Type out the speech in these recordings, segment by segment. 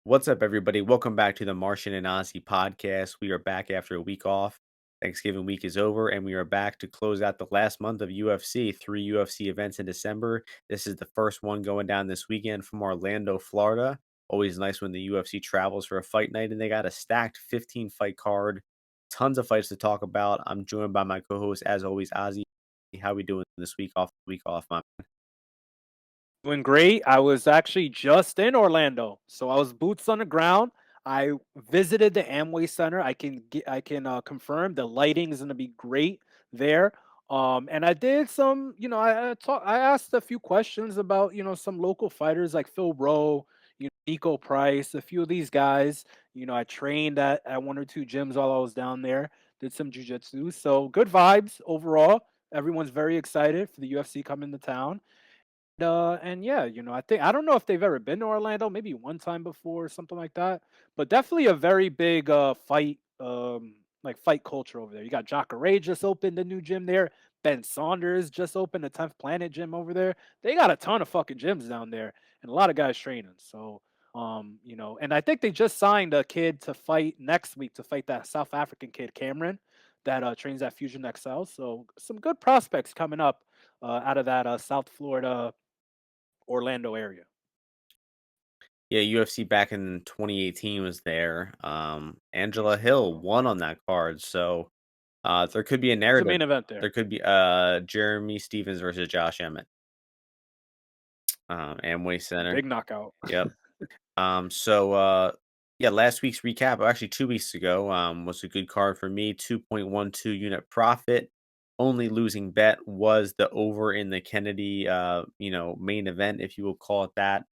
What's up, everybody? Welcome back to the Martian and Ozzy podcast. We are back after a week off. Thanksgiving week is over, and we are back to close out the last month of UFC. Three UFC events in December. This is the first one going down this weekend from Orlando, Florida. Always nice when the UFC travels for a fight night, and they got a stacked 15 fight card. Tons of fights to talk about. I'm joined by my co-host, as always, Ozzy. How we doing this week off, my Doing great. I was actually just in Orlando, so I was boots on the ground. I visited the Amway Center. I can confirm the lighting is going to be great there. And I did some, I asked a few questions about some local fighters like Phil Rowe, Nico Price, a few of these guys. I trained at one or two gyms while I was down there. Did some jujitsu, so good vibes overall. Everyone's very excited for the UFC coming to town. And yeah, I don't know if they've ever been to Orlando, maybe one time before or something like that, but definitely a very big fight culture over there. You got Jacare just opened a new gym there. Ben Saunders just opened a 10th Planet gym over there. They got a ton of fucking gyms down there and a lot of guys training. So and I think they just signed a kid to fight next week to fight that South African kid Cameron that trains at Fusion XL. So some good prospects coming up out of that South Florida Orlando area. Yeah, UFC back in 2018 was there. Angela Hill won on that card, so there could be a Who's the narrative. main event there? There could be Jeremy Stevens versus Josh Emmett, Amway Center. Big knockout. Yep. So yeah, last week's recap, or actually 2 weeks ago, was a good card for me. 2.12 unit profit. Only losing bet was the over in the Kennedy main event, if you will call it that.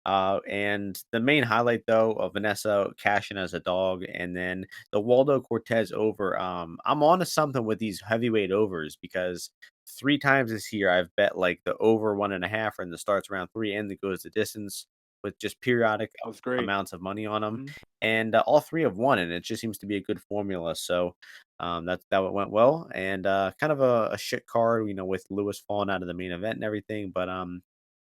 And the main highlight though of Vanessa cashing as a dog, and then the Waldo Cortez over. I'm on to something with these heavyweight overs because three times this year I've bet like the over 1.5 and the starts around three and it goes the distance with just periodic That was great. amounts of money on them, Mhm. and all three have won, and it just seems to be a good formula. So that went well, and kind of a shit card, with Lewis falling out of the main event and everything. But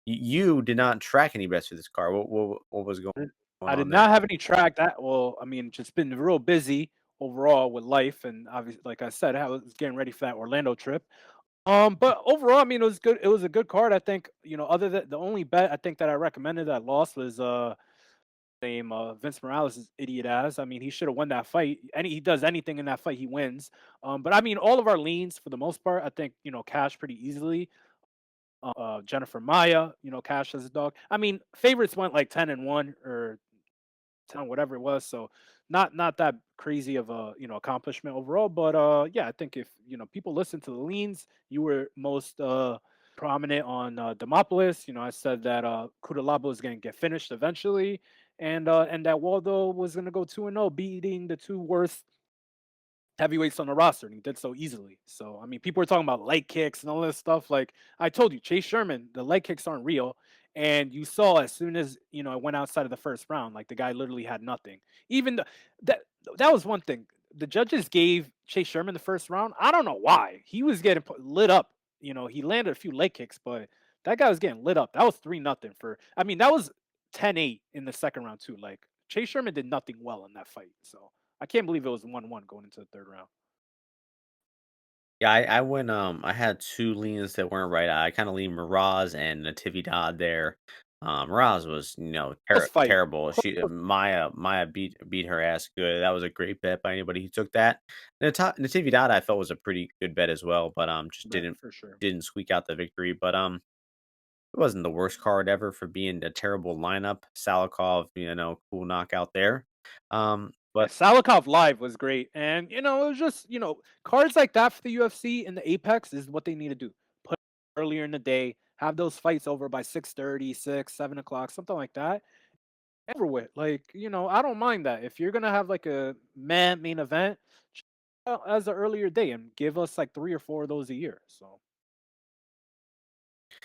you did not track any bets for this card. What was going Mm, going I did on there? not have any track that well, I mean, just been real busy overall with life and obviously like I said, I was getting ready for that Orlando trip. But overall, I mean, it was good. It was a good card. I think, other than the only bet I think that I recommended that lost was name Vince Morales' idiot ass. I mean, he should have won that fight. He does anything in that fight, he wins. But I mean, all of our leans for the most part, I think, cash pretty easily. Jennifer Maya, cash as a dog. I mean, favorites went like 10-1 or 10, whatever it was. So not that crazy of a accomplishment overall. But yeah, I think if people listen to the leans, you were most prominent on Demopolis. I said that Cutelaba was going to get finished eventually, and that Waldo was going to go 2-0, beating the two worst heavyweights on the roster, and he did so easily. So, I mean, people are talking about leg kicks and all this stuff. Like I told you, Chase Sherman, the leg kicks aren't real. And you saw as soon as it went outside of the first round, like the guy literally had nothing. Even that that was one thing. The judges gave Chase Sherman the first round. I don't know why. He was getting lit up. He landed a few leg kicks, but that guy was getting lit up. That was 3-0 for. I mean, that was 10-8 in the second round too. Like Chase Sherman did nothing well in that fight. So I can't believe it was 1-1 going into the third round. Yeah, I went. I had two leans that weren't right. I kind of leaned Miraz and Natividad there. Miraz was, Close fight. terrible. Maya beat her ass good. That was a great bet by anybody who took that. Natividad I felt was a pretty good bet as well, but just Right, didn't for sure. didn't squeak out the victory. But it wasn't the worst card ever for being a terrible lineup. Salikov, cool knockout there. Yeah, But Salikov live was great, and it was just cards like that for the UFC in the Apex is what they need to do. Put it earlier in the day, have those fights over by 6:30, 7 o'clock, something like that. Over with, like I don't mind that. If you're gonna have like a main event, as an earlier day and give us like 3 or 4 of those a year. So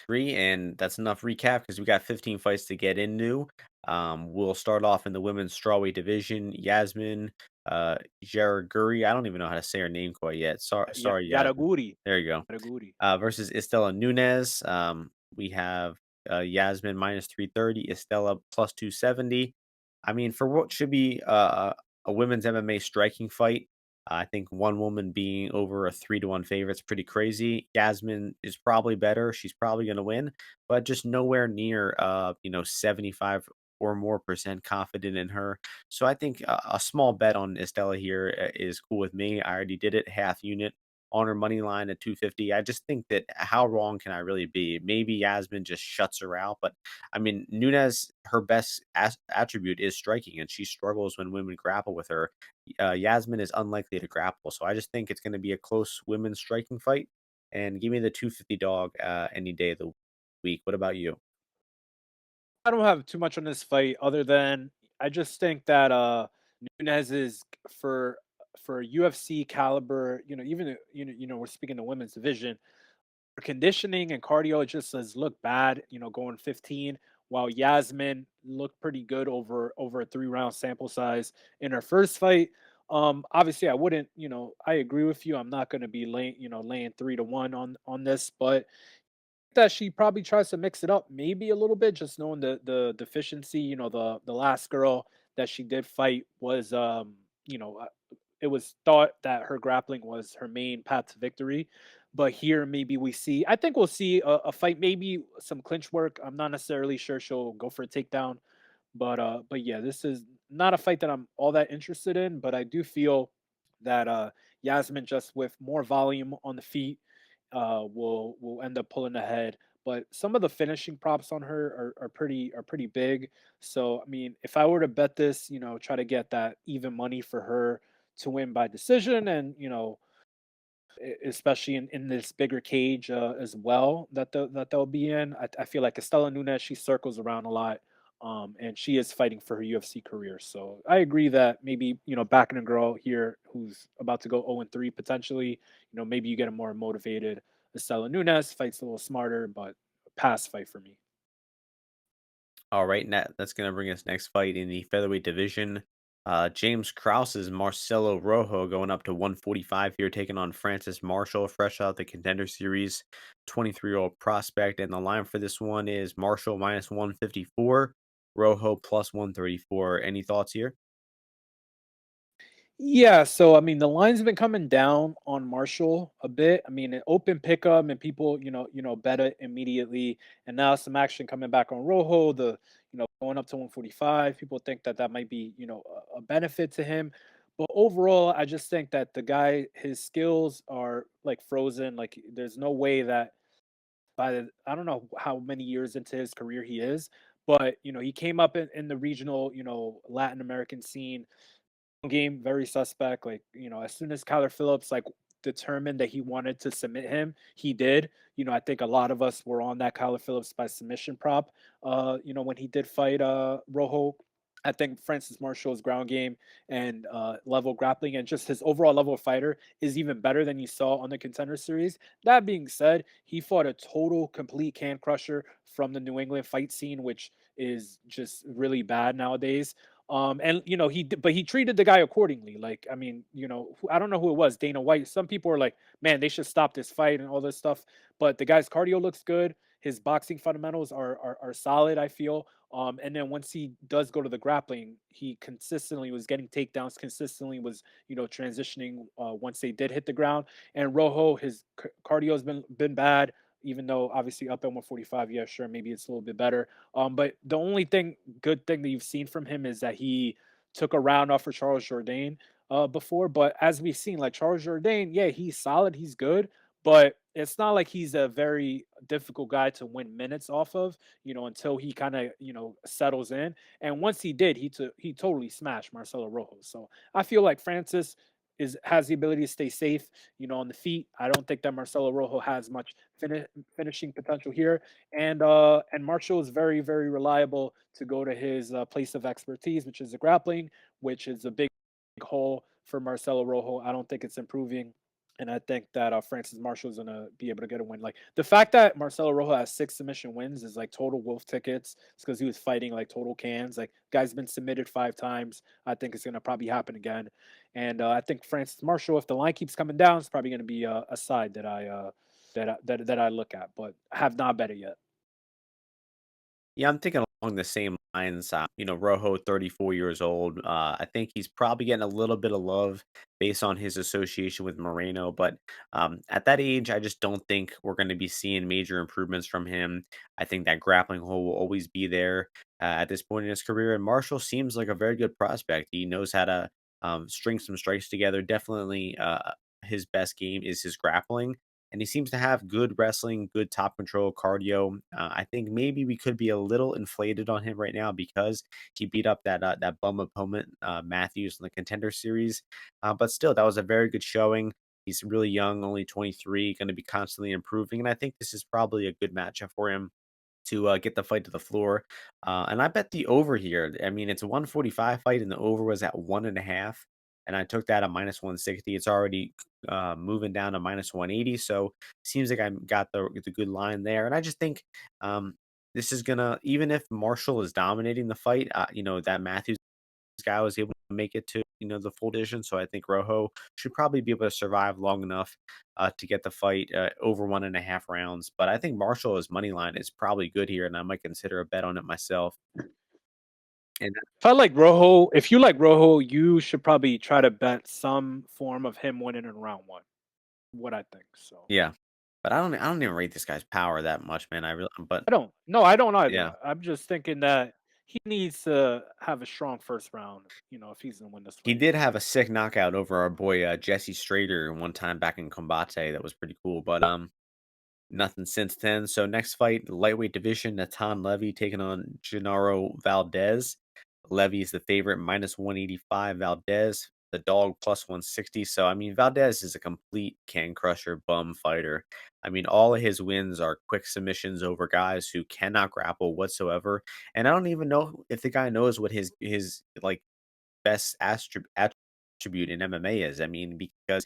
three, and that's enough recap because we got 15 fights to get into. We'll start off in the women's strawweight division. Yasmin Jauregui, I don't even know how to say her name quite yet. Sorry, Yasmin. Yaraguri, There you go. Yaraguri. Versus Estela Nunez. We have Yasmin minus 330, Estela plus 270. I mean, for what should be a women's MMA striking fight, I think one woman being over a 3-1 favorite is pretty crazy. Yasmin is probably better. She's probably going to win, but just nowhere near, 75 or more percent confident in her. So I think a small bet on Estella here is cool with me. I already did it half unit on her money line at 250. I just think that how wrong can I really be? Maybe Yasmin just shuts her out, but I mean, Nunes, her best attribute is striking, and she struggles when women grapple with her. Yasmin is unlikely to grapple, so I just think it's going to be a close women's striking fight. And give me the 250 dog any day of the week. What about you? I don't have too much on this fight other than I just think that Nunes is for UFC caliber, even we're speaking the women's division, her conditioning and cardio it just does look bad, going 15, while Yasmin looked pretty good over a 3-round sample size in her first fight. Obviously I wouldn't, I agree with you. I'm not going to be laying 3-1 on this, but that she probably tries to mix it up maybe a little bit, just knowing the deficiency. The last girl that she did fight was it was thought that her grappling was her main path to victory. But here maybe I think we'll see a fight, maybe some clinch work. I'm not necessarily sure she'll go for a takedown, but yeah, this is not a fight that I'm all that interested in, but I do feel that Yasmin just with more volume on the feet will end up pulling ahead. But some of the finishing props on her are pretty big. So I mean, if I were to bet this, try to get that even money for her to win by decision, and especially in this bigger cage as well that they'll be in. I feel like Estela Nunes, she circles around a lot, and she is fighting for her UFC career. So I agree that maybe backing a girl here who's about to go 0-3 potentially. Maybe you get a more motivated Estela Nunes fights a little smarter, but pass fight for me. All right, that's going to bring us next fight in the featherweight division. James Krause's Marcelo-Rojo going up to 145 here, taking on Francis Marshall, fresh out the Contender Series, 23-year-old prospect. And the line for this one is Marshall minus 154, Rojo plus 134. Any thoughts here? Yeah, so I mean, the line's been coming down on Marshall a bit. I mean, an open pickup and people, bet it immediately, and now some action coming back on Rojo. Going up to 145. People think that that might be, a benefit to him, but overall, I just think that the guy, his skills are like frozen. Like, there's no way that I don't know how many years into his career he is, but he came up in the regional, Latin American scene game very suspect. Like, as soon as Kyler Phillips like determined that he wanted to submit him, he did. I think a lot of us were on that Kyler Phillips by submission prop. When he did fight Rojo. I think Francis Marshall's ground game and level grappling and just his overall level of fighter is even better than you saw on the Contender Series. That being said, he fought a total complete can crusher from the New England fight scene, which is just really bad nowadays. And but he treated the guy accordingly. Like, I mean, I don't know who it was, Dana White. Some people are like, man, they should stop this fight and all this stuff. But the guy's cardio looks good. His boxing fundamentals are solid, I feel. And then once he does go to the grappling, he consistently was getting takedowns, consistently was, transitioning once they did hit the ground. And Rojo, his cardio has been bad, even though obviously up at 145, yeah, sure, maybe it's a little bit better. But the only good thing that you've seen from him is that he took a round off for Charles Jourdain before. But as we've seen, like Charles Jourdain, yeah, he's solid, he's good, but it's not like he's a very difficult guy to win minutes off of, until he kind of, settles in. And once he did, he totally smashed Marcelo Rojo. So I feel like Francis has the ability to stay safe, on the feet. I don't think that Marcelo Rojo has much finishing potential here, and Marshall is very very reliable to go to his place of expertise, which is the grappling, which is a big hole for Marcelo Rojo. I don't think it's improving. And I think that Francis Marshall is gonna be able to get a win. Like the fact that Marcelo Rojo has 6 submission wins is like total wolf tickets. It's because he was fighting like total cans. Like guy's been submitted 5 times. I think it's gonna probably happen again. And I think Francis Marshall, if the line keeps coming down, it's probably gonna be a side that I look at, but I have not bet it yet. Yeah, I'm thinking along the same lines. Rojo, 34 years old. I think he's probably getting a little bit of love based on his association with Moreno. But at that age, I just don't think we're going to be seeing major improvements from him. I think that grappling hole will always be there at this point in his career. And Marshall seems like a very good prospect. He knows how to string some strikes together. Definitely his best game is his grappling, and he seems to have good wrestling, good top control, cardio. I think maybe we could be a little inflated on him right now because he beat up that bum opponent Matthews in the Contender Series. But still, that was a very good showing. He's really young, only 23, going to be constantly improving, and I think this is probably a good matchup for him to get the fight to the floor. And I bet the over here. I mean, it's a 145 fight, and the over was at 1.5. And I took that at minus 160. It's already moving down to minus 180. So seems like I got the good line there. And I just think um, this is gonna, even if Marshall is dominating the fight, that Matthews guy was able to make it to the full division. So I think Rojo should probably be able to survive long enough to get the fight over 1.5 rounds. But I think Marshall as money line is probably good here, and I might consider a bet on it myself. And If you like Rojo, you should probably try to bet some form of him winning in round one. What I think. So yeah, but I don't even rate this guy's power that much, man. I really, but I don't. No, I don't either. yeah. I'm just thinking that he needs to have a strong first round. If he's gonna win this He fight. did have a sick knockout over our boy Jesse Strader one time back in Combate. That was pretty cool. But nothing since then. So next fight, lightweight division, Natan Levy taking on Gennaro-Valdez. Levy is the favorite, minus 185. Valdez, the dog, plus 160. So I mean, Valdez is a complete can crusher bum fighter. I mean, all of his wins are quick submissions over guys who cannot grapple whatsoever. And I don't even know if the guy knows what his like best attribute in MMA is. I mean, because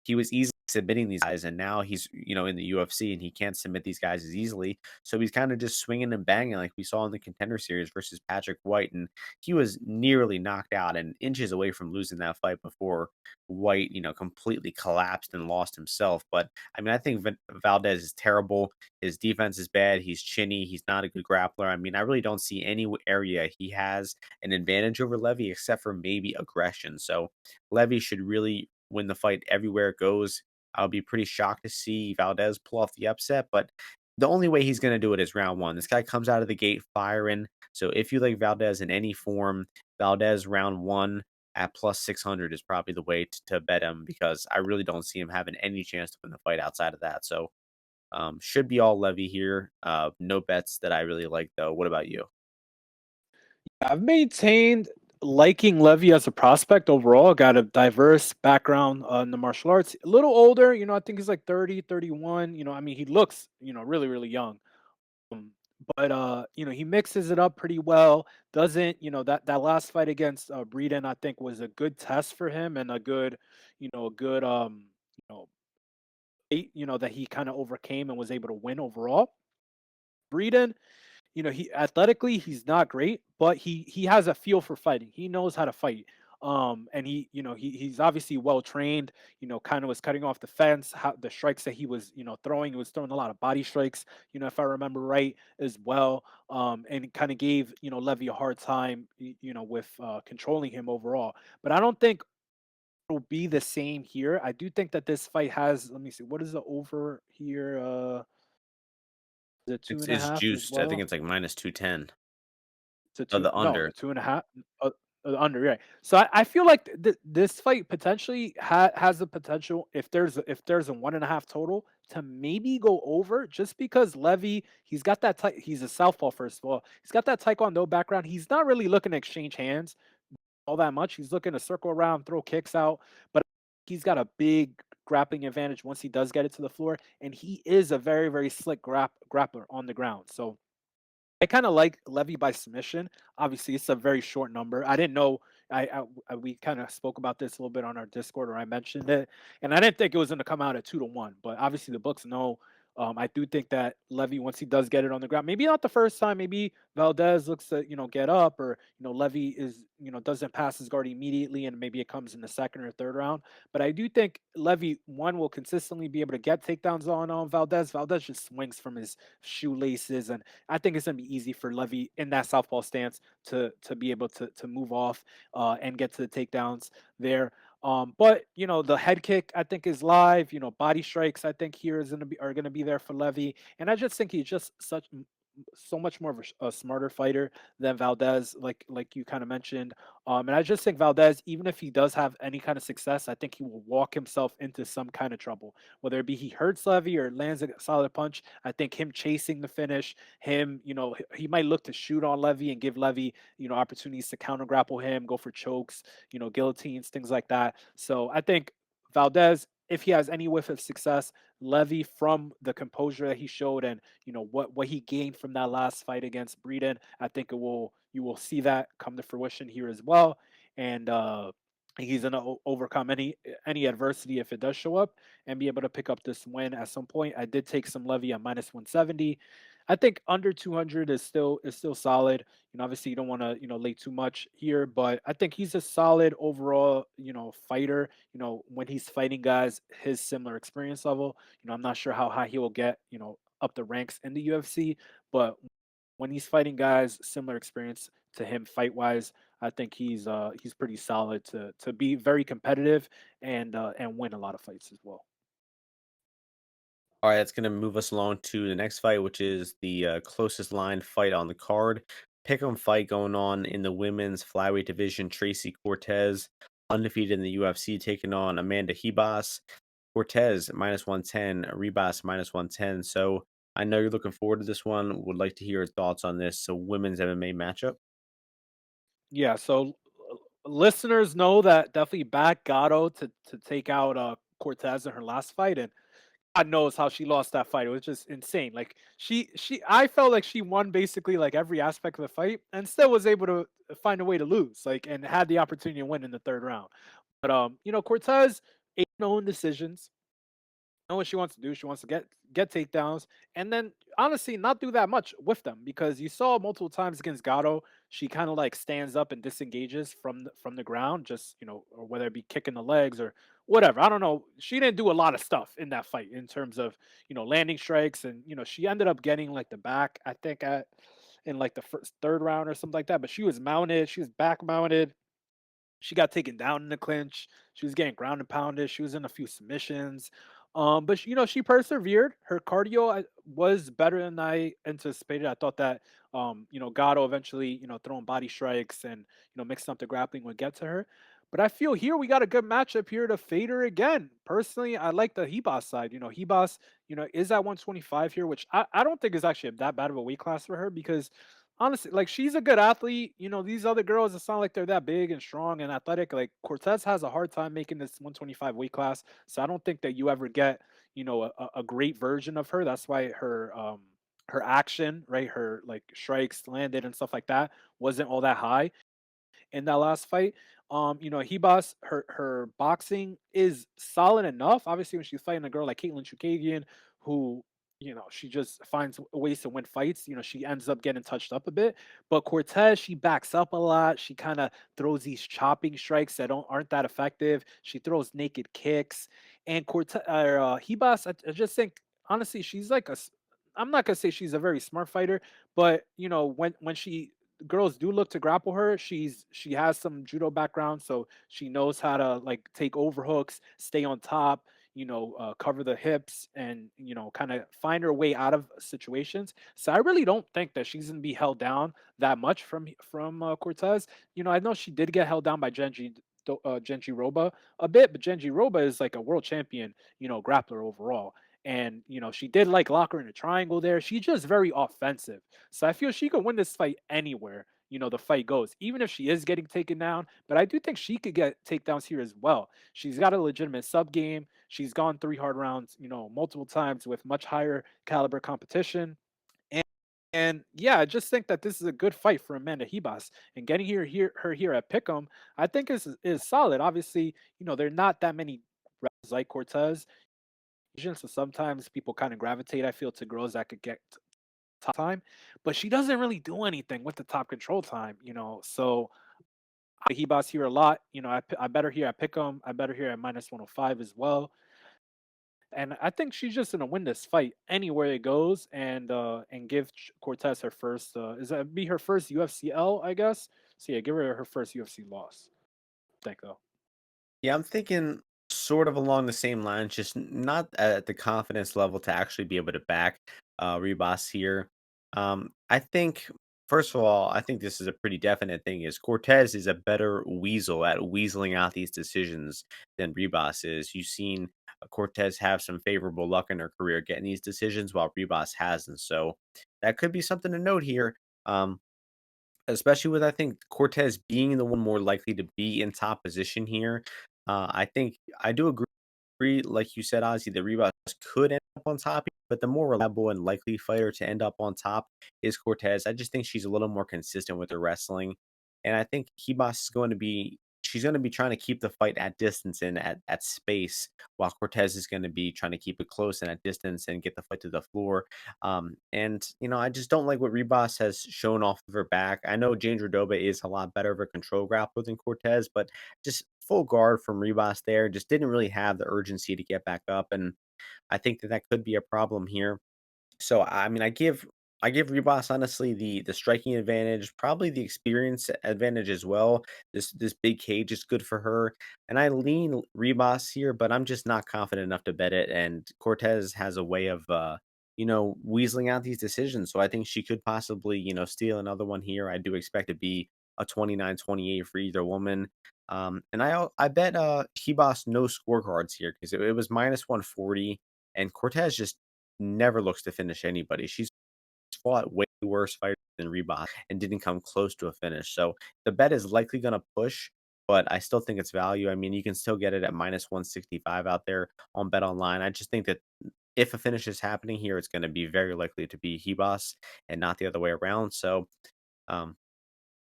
he was easily submitting these guys, and now he's in the UFC, and he can't submit these guys as easily. So he's kind of just swinging and banging, like we saw in the Contender Series versus Patrick White, and he was nearly knocked out and inches away from losing that fight before White, completely collapsed and lost himself. But I mean, I think Valdez is terrible. His defense is bad. He's chinny. He's not a good grappler. I mean, I really don't see any area he has an advantage over Levy except for maybe aggression. So Levy should really win the fight everywhere it goes. I'll be pretty shocked to see Valdez pull off the upset, but the only way he's going to do it is round one. This guy comes out of the gate firing. So if you like Valdez in any form, Valdez round one at plus 600 is probably the way to bet him because I really don't see him having any chance to win the fight outside of that. So should be all Levy here. No bets that I really like though. What about you? I've maintained liking Levy as a prospect overall. Got a diverse background in the martial arts. A little older, I think he's like 30, 31. I mean, he looks, really, really young. Um, but he mixes it up pretty well. Doesn't, that last fight against Breeden, I think was a good test for him and a good fate, that he kind of overcame and was able to win overall. Breeden, he athletically he's not great, but he has a feel for fighting. He knows how to fight. And he's obviously well trained. Kind of was cutting off the fence. How the strikes that he was throwing, he was throwing a lot of body strikes. If I remember right as well. And kind of gave Levy a hard time. With controlling him overall. But I don't think it'll be the same here. I do think that this fight has. Let me see. What is the over here? The two and a It's half as juiced. I think well. it's like minus 210. To Oh, 2 the no, under. the 2.5 under, right. So I feel like this fight potentially has the potential if there's a 1.5 total to maybe go over just because Levy, he's a southpaw first of all. He's got that taekwondo background. He's not really looking to exchange hands all that much. He's looking to circle around, throw kicks out, but he's got a big grappling advantage once he does get it to the floor, and he is a very, very slick grappler on the ground. So I kind of like Levy by submission. Obviously, it's a very short number. I didn't know. We kind of spoke about this a little bit on our Discord, or I mentioned it, and I didn't think it was going to come out at 2-1. But obviously, the books know I do think that Levy, once he does get it on the ground, maybe not the first time, maybe Valdez looks to, get up, or, Levy is, doesn't pass his guard immediately, and maybe it comes in the second or third round. But I do think Levy, one, will consistently be able to get takedowns on Valdez. Valdez just swings from his shoelaces, and I think it's gonna be easy for Levy in that southpaw stance to be able to move off and get to the takedowns there. But the head kick I think is live. Body strikes I think here is gonna be there for Levy, and I just think he's just so much more of a smarter fighter than Valdez, like you kind of mentioned. And I just think Valdez, even if he does have any kind of success, I think he will walk himself into some kind of trouble, whether it be he hurts Levy or lands a solid punch. I think him chasing the finish, him, he might look to shoot on Levy and give Levy, opportunities to counter grapple him, go for chokes, guillotines, things like that. So I think Valdez, if he has any whiff of success, Levy, from the composure that he showed and what he gained from that last fight against Breeden, I think you will see that come to fruition here as well. And he's gonna overcome any adversity if it does show up and be able to pick up this win at some point. I did take some Levy at -170. I think under 200 is still solid. Obviously you don't want to lay too much here, but I think he's a solid overall fighter. When he's fighting guys his similar experience level, I'm not sure how high he will get up the ranks in the UFC, but when he's fighting guys similar experience to him fight wise, I think he's pretty solid to be very competitive and win a lot of fights as well. All right, that's going to move us along to the next fight, which is the closest line fight on the card. Pick'em fight going on in the women's flyweight division. Tracy Cortez, undefeated in the UFC, taking on Amanda Ribas. Cortez -110, Ribas -110. So I know you're looking forward to this one. Would like to hear your thoughts on this. So women's MMA matchup. Yeah, so listeners know that definitely back Gatto to take out Cortez in her last fight, and God knows how she lost that fight. It was just insane. Like I felt like she won basically like every aspect of the fight and still was able to find a way to lose, like, and had the opportunity to win in the third round. But Cortez, 8-0 decisions, know what she wants to do. She wants to get takedowns, and then honestly, not do that much with them, because you saw multiple times against Gatto, she kind of like stands up and disengages from the ground, just or whether it be kicking the legs or whatever. I don't know. She didn't do a lot of stuff in that fight in terms of landing strikes, and she ended up getting like the back, I think, at in like the third round or something like that. But she was mounted. She was back mounted. She got taken down in the clinch. She was getting ground and pounded. She was in a few submissions. But she persevered. Her cardio was better than I anticipated. I thought that Gatto eventually, throwing body strikes and mixing up the grappling would get to her. But I feel here we got a good matchup here to fade her again. Personally, I like the Hebas side. Hebas, is at 125 here, which I don't think is actually that bad of a weight class for her, because honestly, like, she's a good athlete. These other girls, it's not like they're that big and strong and athletic. Like, Cortez has a hard time making this 125 weight class. So I don't think that you ever get, a great version of her. That's why her action, right? Her like strikes landed and stuff like that wasn't all that high in that last fight. Hebas, her boxing is solid enough. Obviously, when she's fighting a girl like Caitlin Chukagian, who she just finds ways to win fights. She ends up getting touched up a bit. But Cortez, she backs up a lot. She kind of throws these chopping strikes that aren't that effective. She throws naked kicks, and Hebas, I just think honestly, she's like I'm not gonna say she's a very smart fighter, but when she girls do look to grapple her, she has some judo background, so she knows how to like take overhooks, stay on top, cover the hips, and kind of find her way out of situations. So I really don't think that she's gonna be held down that much from Cortez. I know she did get held down by Genji Roba a bit, but Genji Roba is like a world champion, grappler overall. And she did like lock her in a triangle there. She's just very offensive. So I feel she could win this fight anywhere, the fight goes, even if she is getting taken down. But I do think she could get takedowns here as well. She's got a legitimate sub game. She's gone 3 hard rounds, multiple times with much higher caliber competition. And and yeah, I just think that this is a good fight for Amanda Hebas. And getting her here at Pick'em, I think is solid. Obviously, there are not that many reps like Cortez. So sometimes people kind of gravitate, I feel, to girls that could get top time, but she doesn't really do anything with the top control time. So he boss here a lot. I better here. I pick him. I better here at -105 as well. And I think she's just gonna win this fight anywhere it goes, and give Cortez her first. Is that be her first UFCL? I guess. So yeah, give her her first UFC loss. I think though. Yeah, I'm thinking sort of along the same lines, just not at the confidence level to actually be able to back Ribas here. I think, first of all, I think this is a pretty definite thing. Is Cortez is a better weasel at weaseling out these decisions than Ribas is. You've seen Cortez have some favorable luck in her career getting these decisions, while Ribas hasn't. So that could be something to note here. Um, Especially with, I think, Cortez being the one more likely to be in top position here. I think I do agree, like you said, Ozzy, the Ribas could end up on top, but the more reliable and likely fighter to end up on top is Cortez. I just think she's a little more consistent with her wrestling, and I think Ribas is going to be she's going to be trying to keep the fight at distance and at space, while Cortez is going to be trying to keep it close and at distance and get the fight to the floor. And I just don't like what Ribas has shown off of her back. I know Jane Drodoba is a lot better of a control grappler than Cortez, but just full guard from Ribas there just didn't really have the urgency to get back up, and I think that could be a problem here. So, I mean, I give Ribas honestly the striking advantage, probably the experience advantage as well. This big cage is good for her, and I lean Ribas here, but I'm just not confident enough to bet it. And Cortez has a way of weaseling out these decisions, so I think she could possibly steal another one here. I do expect to be a 29-28 for either woman. And I bet Ribas no scorecards here because it was -140, and Cortez just never looks to finish anybody. She's fought way worse fighters than Ribas and didn't come close to a finish. So the bet is likely going to push, but I still think it's value. I mean, you can still get it at -165 out there on Bet Online. I just think that if a finish is happening here, it's going to be very likely to be Ribas and not the other way around. So, um,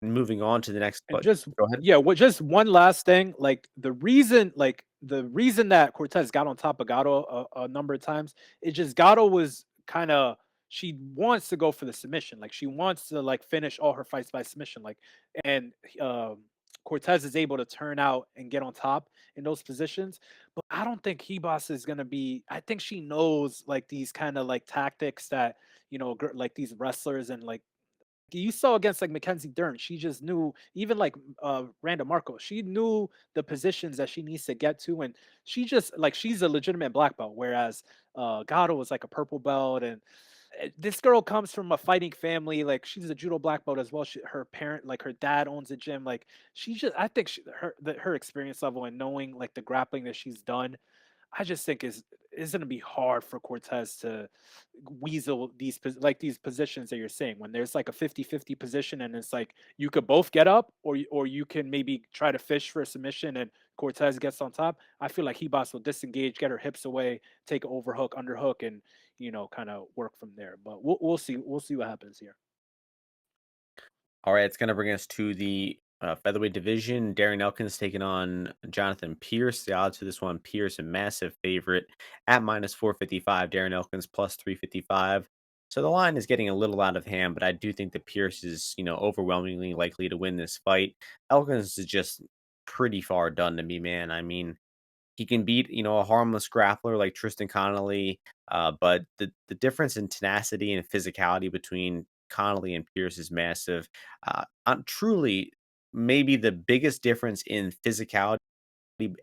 moving on to the next, And but just go ahead. yeah, what just one last thing, the reason that Cortez got on top of Gatto a number of times, it just Gatto was kind of she wants to go for the submission, like she wants to like finish all her fights by submission, and um, Cortez is able to turn out and get on top in those positions. But I don't think Hebos is gonna be. I think she knows like these kind of like tactics that like these wrestlers and like you saw against like Mackenzie Dern, she just knew even like Randa Marco, she knew the positions that she needs to get to, and she just like she's a legitimate black belt, whereas Gatto was like a purple belt, and this girl comes from a fighting family, like she's a judo black belt as well. Her parent, like her dad, owns a gym. Like she just, I think her experience level and knowing like the grappling that she's done, I just think is going to be hard for Cortez to weasel like these positions that you're saying when there's like a 50-50 position and it's like you could both get up or you can maybe try to fish for a submission and Cortez gets on top. I feel like Hebas will disengage, get her hips away, take an overhook, underhook, and kind of work from there. But we'll see. We'll see what happens here. All right, it's going to bring us to the featherweight division. Darren Elkins taking on Jonathan Pierce. The odds for this one, Pierce a massive favorite at -455. Darren Elkins plus 355. So the line is getting a little out of hand, but I do think that Pierce is overwhelmingly likely to win this fight. Elkins is just pretty far done to me, man. I mean, he can beat, a harmless grappler like Tristan Connolly, but the difference in tenacity and physicality between Connolly and Pierce is massive. Truly, maybe the biggest difference in physicality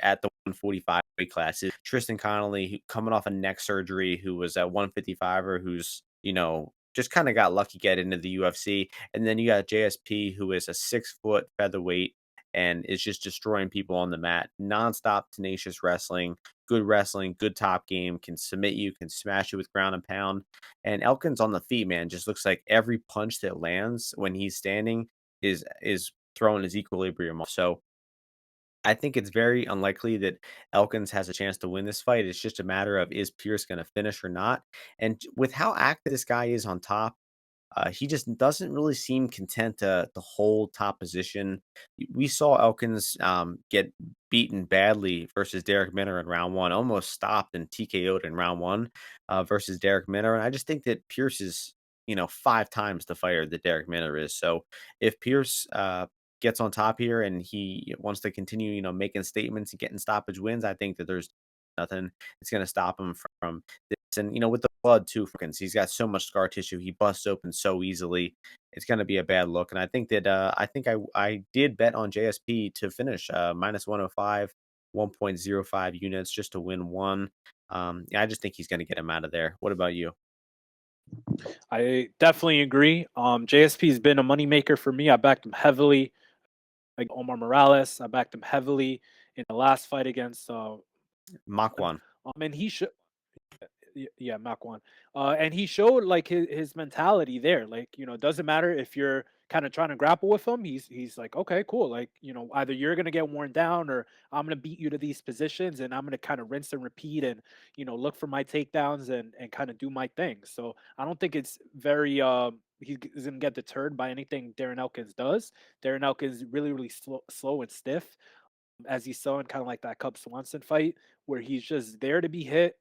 at the 145 weight class is Tristan Connolly, coming off a neck surgery, who was at 155er, who's just kind of got lucky get into the UFC, and then you got JSP, who is a 6 foot featherweight and is just destroying people on the mat. Nonstop tenacious wrestling, good top game, can submit you, can smash you with ground and pound. And Elkins on the feet, man, just looks like every punch that lands when he's standing is throwing his equilibrium off. So I think it's very unlikely that Elkins has a chance to win this fight. It's just a matter of, is Pierce going to finish or not? And with how active this guy is on top, He just doesn't really seem content to hold top position. We saw Elkins get beaten badly versus Derek Minner in round one, almost stopped and TKO'd in round one versus Derek Minner. And I just think that Pierce is, 5 times the fighter that Derek Minner is. So if Pierce gets on top here and he wants to continue, making statements and getting stoppage wins, I think that there's nothing that's going to stop him from this. And with the blood too, for instance, he's got so much scar tissue. He busts open so easily. It's going to be a bad look. And I think that I did bet on JSP to finish minus 105, 1.05 units just to win one. Yeah, I just think he's going to get him out of there. What about you? I definitely agree. JSP's been a moneymaker for me. I backed him heavily, like Omar Morales. I backed him heavily in the last fight against Mach 1. and he should yeah, Mach 1. And he showed like his mentality there. Like, it doesn't matter if you're kind of trying to grapple with him. He's like, okay, cool. Like, either you're gonna get worn down or I'm gonna beat you to these positions and I'm gonna kind of rinse and repeat and look for my takedowns and kind of do my thing. So I don't think it's very he isn't get deterred by anything Darren Elkins does. Darren Elkins really, really slow and stiff, as you saw in kind of like that Cub Swanson fight, where he's just there to be hit,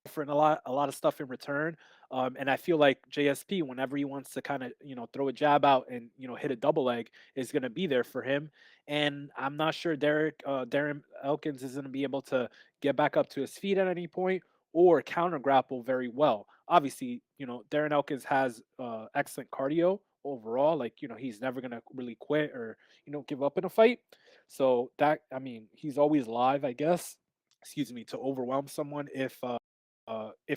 offering a lot of stuff in return. And I feel like JSP, whenever he wants to kind of throw a jab out and hit a double leg, is going to be there for him. And I'm not sure Darren Elkins is going to be able to get back up to his feet at any point or counter grapple very well. Obviously, Darren Elkins has excellent cardio overall. Like he's never going to really quit or give up in a fight. So that, I mean, he's always live, I guess. Excuse me, to overwhelm someone if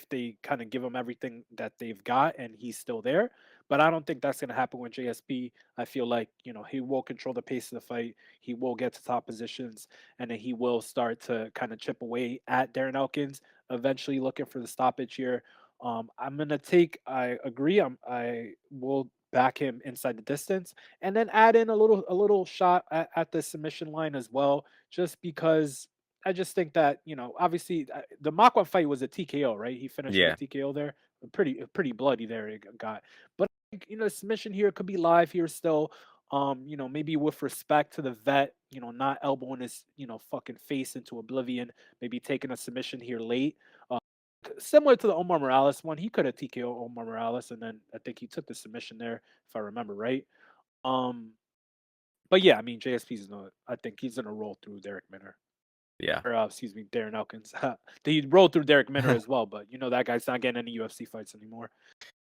they kind of give him everything that they've got and he's still there. But I don't think that's going to happen with JSP. I feel like, he will control the pace of the fight. He will get to top positions and then he will start to kind of chip away at Darren Elkins, eventually looking for the stoppage here. I'm going to I agree. I will back him inside the distance and then add in a little shot at the submission line as well, just because I just think that obviously the Mach 1 fight was a TKO, right? He finished with a Yeah. TKO there, pretty bloody there it got. But I think, submission here could be live here still. Maybe with respect to the vet, not elbowing his fucking face into oblivion. Maybe taking a submission here late. Uh, Similar to the Omar Morales one, he could have TKO Omar Morales, and then I think he took the submission there, if I remember right. Um, but yeah, I mean JSP's not. I think he's gonna roll through Derek Minner. Yeah. Or, excuse me, Darren Elkins. He rolled through Derek Minner as well, but that guy's not getting any UFC fights anymore.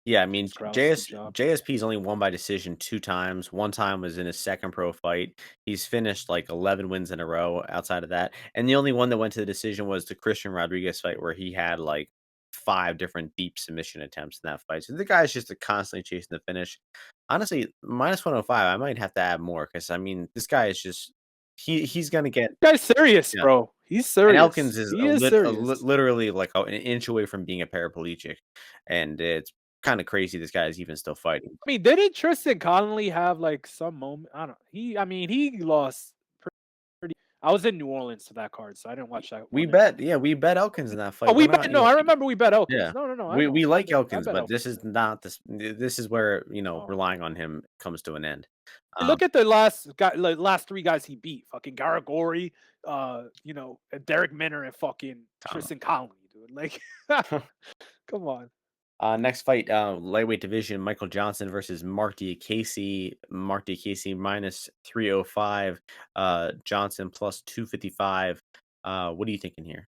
Yeah, I mean, James Krause, good job. JSP's only won by decision 2 times. One time was in his second pro fight. He's finished like 11 wins in a row outside of that. And the only one that went to the decision was the Christian Rodriguez fight where he had like 5 different deep submission attempts in that fight. So the guy's just constantly chasing the finish. Honestly, minus 105, I might have to add more because I mean, this guy is just he's gonna get Guy's serious, yeah. bro. He's And serious. Elkins is He is serious. literally like an inch away from being a paraplegic, and it's kind of crazy this guy is even still fighting. I mean, didn't Tristan Connolly have like some moment? I don't. I mean, he lost pretty. I was in New Orleans to that card, so I didn't watch that We one. And bet, yeah, we bet Elkins in that oh, fight. We're we not, bet. No, I remember we bet yeah, Elkins. No, no, no. I we know. like I Elkins, bet but this Elkins. is not this. This is where Oh. relying on him comes to an end. Um, Look at the last guy, like, last three guys he beat. Fucking Garagori, Derek Minner and fucking Tom. Tristan Connolly, dude. Like, come on. Next fight, lightweight division, Michael Johnson versus Mark Diakiese. Mark Diakiese minus 305, Johnson plus 255. What are you thinking here?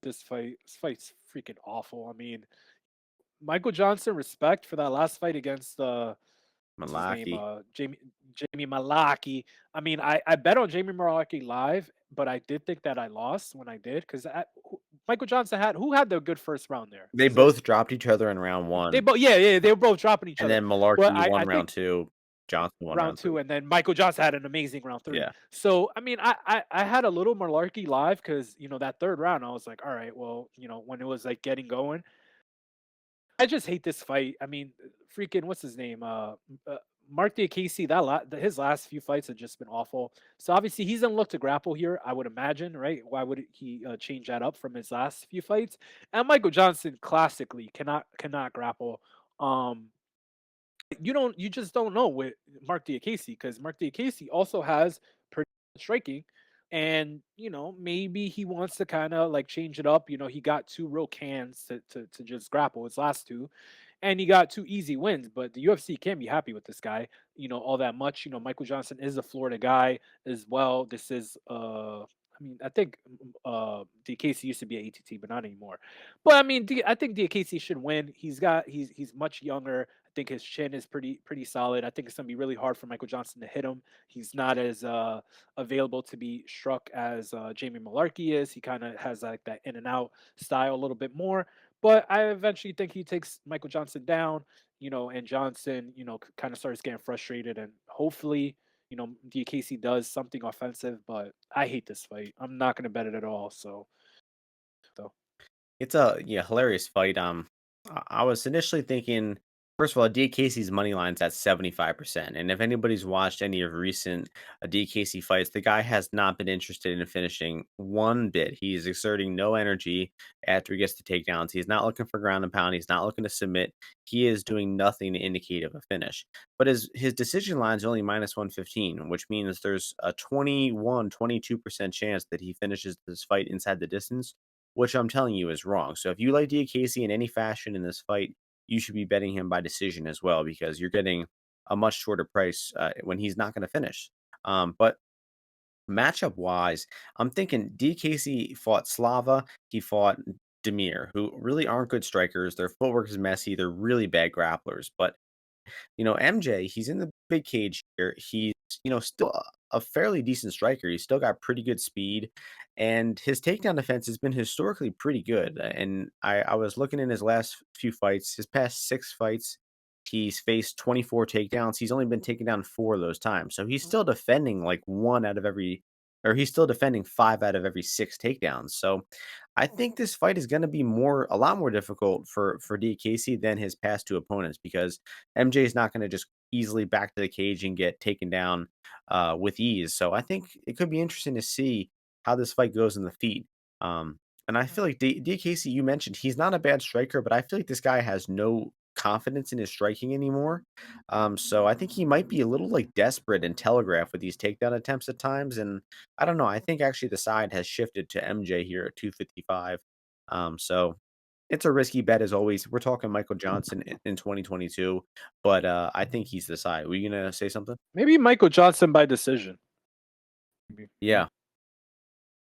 This fight's freaking awful. I mean, Michael Johnson, respect for that last fight against what's his name? Malaki. Jamie Malaki. I mean, I bet on Jamie Malaki live, but I did think that I lost when I did because Michael Johnson had who had the good first round there? They Was it both dropped each other in round they 1, both? Yeah, yeah, they were both dropping each and other. then But Malarkey I won think round 2, Johnson won round round two, 3. and then Michael Johnson had an amazing round three. Yeah. So I mean, I had a little malarkey live because that third round I was like, all right, well, when it was like getting going, I just hate this fight. I mean, freaking what's his name? Mark Diakiese. His last few fights have just been awful. So obviously he's gonna look to grapple here. I would imagine, right? Why would he change that up from his last few fights? And Michael Johnson classically cannot grapple. Um, you just don't know with Mark Diakiese because Mark Diakiese also has pretty good striking, and maybe he wants to kind of like change it up. He got two real cans to just grapple his last two, and he got two easy wins. But the UFC can't be happy with this guy, all that much. Michael Johnson is a Florida guy as well. This is I mean, I think DKC used to be an ATT, but not anymore. But I mean, I think DKC should win. He's much younger. I think his chin is pretty solid. I think it's gonna be really hard for Michael Johnson to hit him. He's not as available to be struck as Jamie Malarkey is. He kind of has like that in and out style a little bit more. But I eventually think he takes Michael Johnson down, and Johnson, kind of starts getting frustrated, and hopefully, DKC does something offensive. But I hate this fight. I'm not gonna bet it at all. So It's a hilarious fight. I was initially thinking, first of all, DKC's money line's at 75%. And if anybody's watched any of recent DKC fights, the guy has not been interested in finishing one bit. He's exerting no energy after he gets the takedowns. He's not looking for ground and pound. He's not looking to submit. He is doing nothing to indicate of a finish. But his decision line is only minus 115, which means there's a 22% chance that he finishes this fight inside the distance, which I'm telling you is wrong. So if you like Diakiese in any fashion in this fight, you should be betting him by decision as well because you're getting a much shorter price when he's not going to finish. But matchup wise, I'm thinking Diakiese fought Slava, he fought Demir, who really aren't good strikers. Their footwork is messy. They're really bad grapplers. But MJ, he's in the big cage here. He's, still a fairly decent striker. He's still got pretty good speed, and his takedown defense has been historically pretty good. And I was looking in his last few fights, his past 6 fights, he's faced 24 takedowns. He's only been taken down 4 of those times. So he's still defending like he's still defending 5 out of every 6 takedowns. So I think this fight is going to be a lot more difficult for DKC than his past 2 opponents because MJ is not going to just easily back to the cage and get taken down with ease. So I think it could be interesting to see how this fight goes in the feet. And I feel like DKC, you mentioned he's not a bad striker, but I feel like this guy has no confidence in his striking anymore. So I think he might be a little like desperate and telegraph with these takedown attempts at times. And I don't know. I think actually the side has shifted to MJ here at 255. So it's a risky bet as always. We're talking Michael Johnson in 2022, but I think he's the side. Were you gonna say something? maybe Michael Johnson by decision. Maybe. Yeah,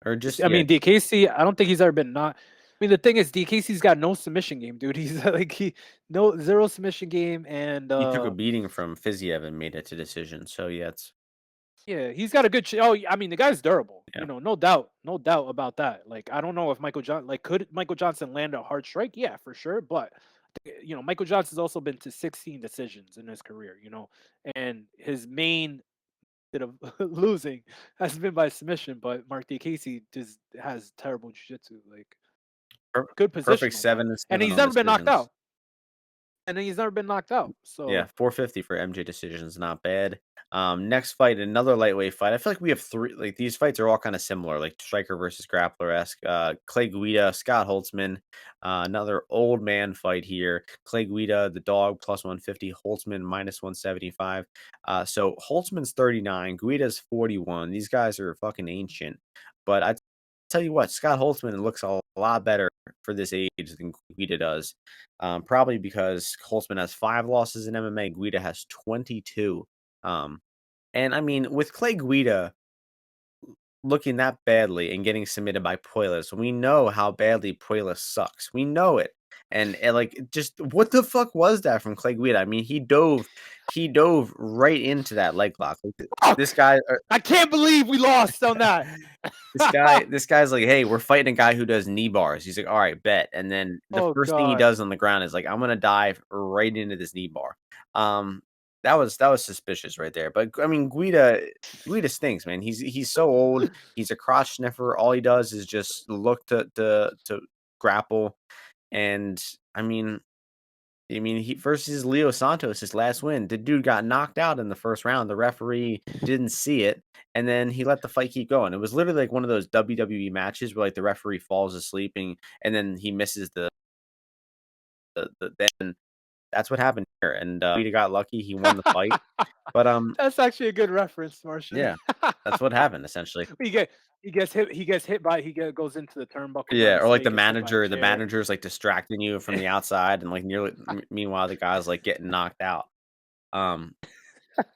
or just I mean, DKC, I don't think he's ever been not. I mean, the thing is, DKC's got no submission game, dude. He's like no zero submission game, and he took a beating from Fiziev and made it to decision. So yeah, it's yeah, he's got a good. Oh, I mean, the guy's durable. yeah. No doubt about that. Like, I don't know if could Michael Johnson land a hard strike? Yeah, for sure. But Michael Johnson's also been to 16 decisions in his career. And his main bit of losing has been by submission. But Mark Casey just has terrible jiu-jitsu, like good Perfect positional, but 7 and and 7 he's on never been knocked decisions. out. And he's never been knocked out. Yeah, So 450 for MJ decisions, not bad. Next fight, another lightweight fight. I feel like we have 3, like these fights are all kind of similar, like striker versus grappler esque. Clay Guida, Scott Holtzman, another old man fight here. Clay Guida, the dog, plus 150, Holtzman minus 175. So Holtzman's 39, Guida's 41. These guys are fucking ancient. But I tell you what, Scott Holtzman looks a lot better for this age than Guida does. Probably because Holtzman has 5 losses in MMA, Guida has 22. Um, and I mean, with Clay Guida looking that badly and getting submitted by Puelles, we know how badly Puelles sucks. We know it. And like, just what the fuck was that from Clay Guida? I mean, he dove right into that leg lock. Like, this fuck, guy, I can't believe we lost on that. this guy's like, "Hey, we're fighting a guy who does knee bars." He's like, "All right, bet." And then the Oh first thing he God. does on the ground is like, "I'm gonna dive right into this knee bar." That was suspicious right there. But I mean, Guida stinks, man. He's so old. He's a crotch sniffer. All he does is just look to grapple. And I mean, he versus Leo Santos, his last win, the dude got knocked out in the first round. The referee didn't see it, and then he let the fight keep going. It was literally like one of those WWE matches where like the referee falls asleep and then he misses the then that's what happened here, and, Guida got lucky, he won the fight, but, That's actually a good reference, Martian. yeah, that's what happened essentially. He get he gets hit by goes into the turnbuckle by Yeah, or like mistake, gets hit by a the chair. manager's, like, distracting you from the outside and, like, nearly meanwhile, the guy's, like, getting knocked out. Um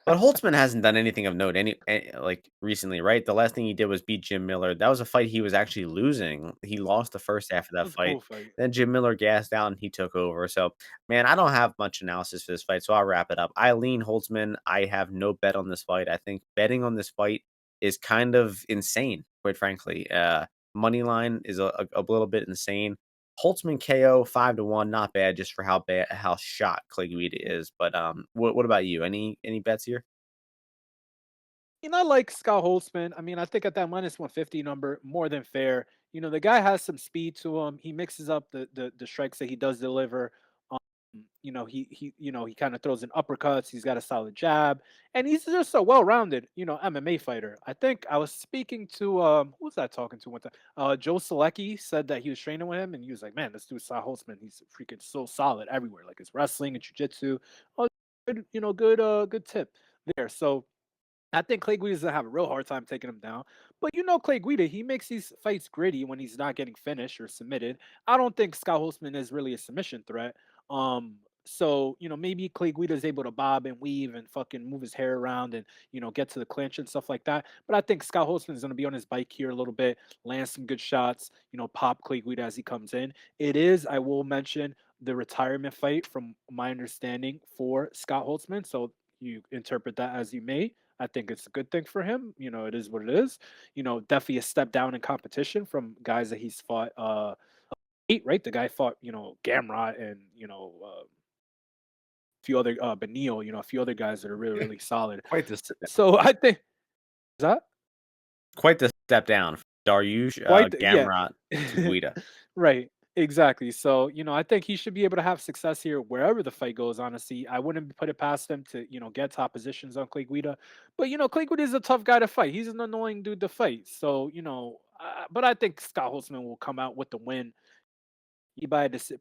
But Holtzman hasn't done anything of note like, recently, right? The last thing he did was beat Jim Miller. That was a fight he was actually losing. He lost the first half of That that was a fight. cool fight. Then Jim Miller gassed out and he took over. So, man, I don't have much analysis for this fight, so I'll wrap it up. I lean Holtzman. I have no bet on this fight. I think betting on this fight is kind of insane, quite frankly. Money line is a little bit insane. Holtzman KO 5-1, not bad just for how shot Clay Guida is. But what about you? Any bets here? I like Scott Holtzman. I mean, I think at that -150 number, more than fair. The guy has some speed to him. He mixes up the strikes that he does deliver. Um, he kind of throws in uppercuts. He's got a solid jab, and he's just a well-rounded, MMA fighter. I think I was speaking to who was I talking to one time? Joe Selecki said that he was training with him, and he was like, "Man, this dude Scott Holtzman, he's freaking so solid everywhere, like his wrestling and jiu-jitsu. Oh, good, good tip there." So I think Clay Guida's gonna have a real hard time taking him down. But Clay Guida, he makes these fights gritty when he's not getting finished or submitted. I don't think Scott Holtzman is really a submission threat. So maybe Clay Guida is able to bob and weave and fucking move his hair around and get to the clinch and stuff like that. But I think Scott Holtzman is gonna be on his bike here a little bit, land some good shots, pop Clay Guida as he comes in. It is, I will mention, the retirement fight from my understanding for Scott Holtzman. So you interpret that as you may. I think it's a good thing for him. It is what it is. Definitely a step down in competition from guys that he's fought. Eight, right? The guy fought, Gamrot and a few other Benil, a few other guys that are really, really solid. Quite the So I think is that quite the step down from Dariush, yeah. Gamrot to Guida. Right. Exactly. So, I think he should be able to have success here wherever the fight goes, honestly. I wouldn't put it past him to, get top positions on Clay Guida. But, Clay Guida is a tough guy to fight. He's an annoying dude to fight. So, but I think Scott Holtzman will come out with the win.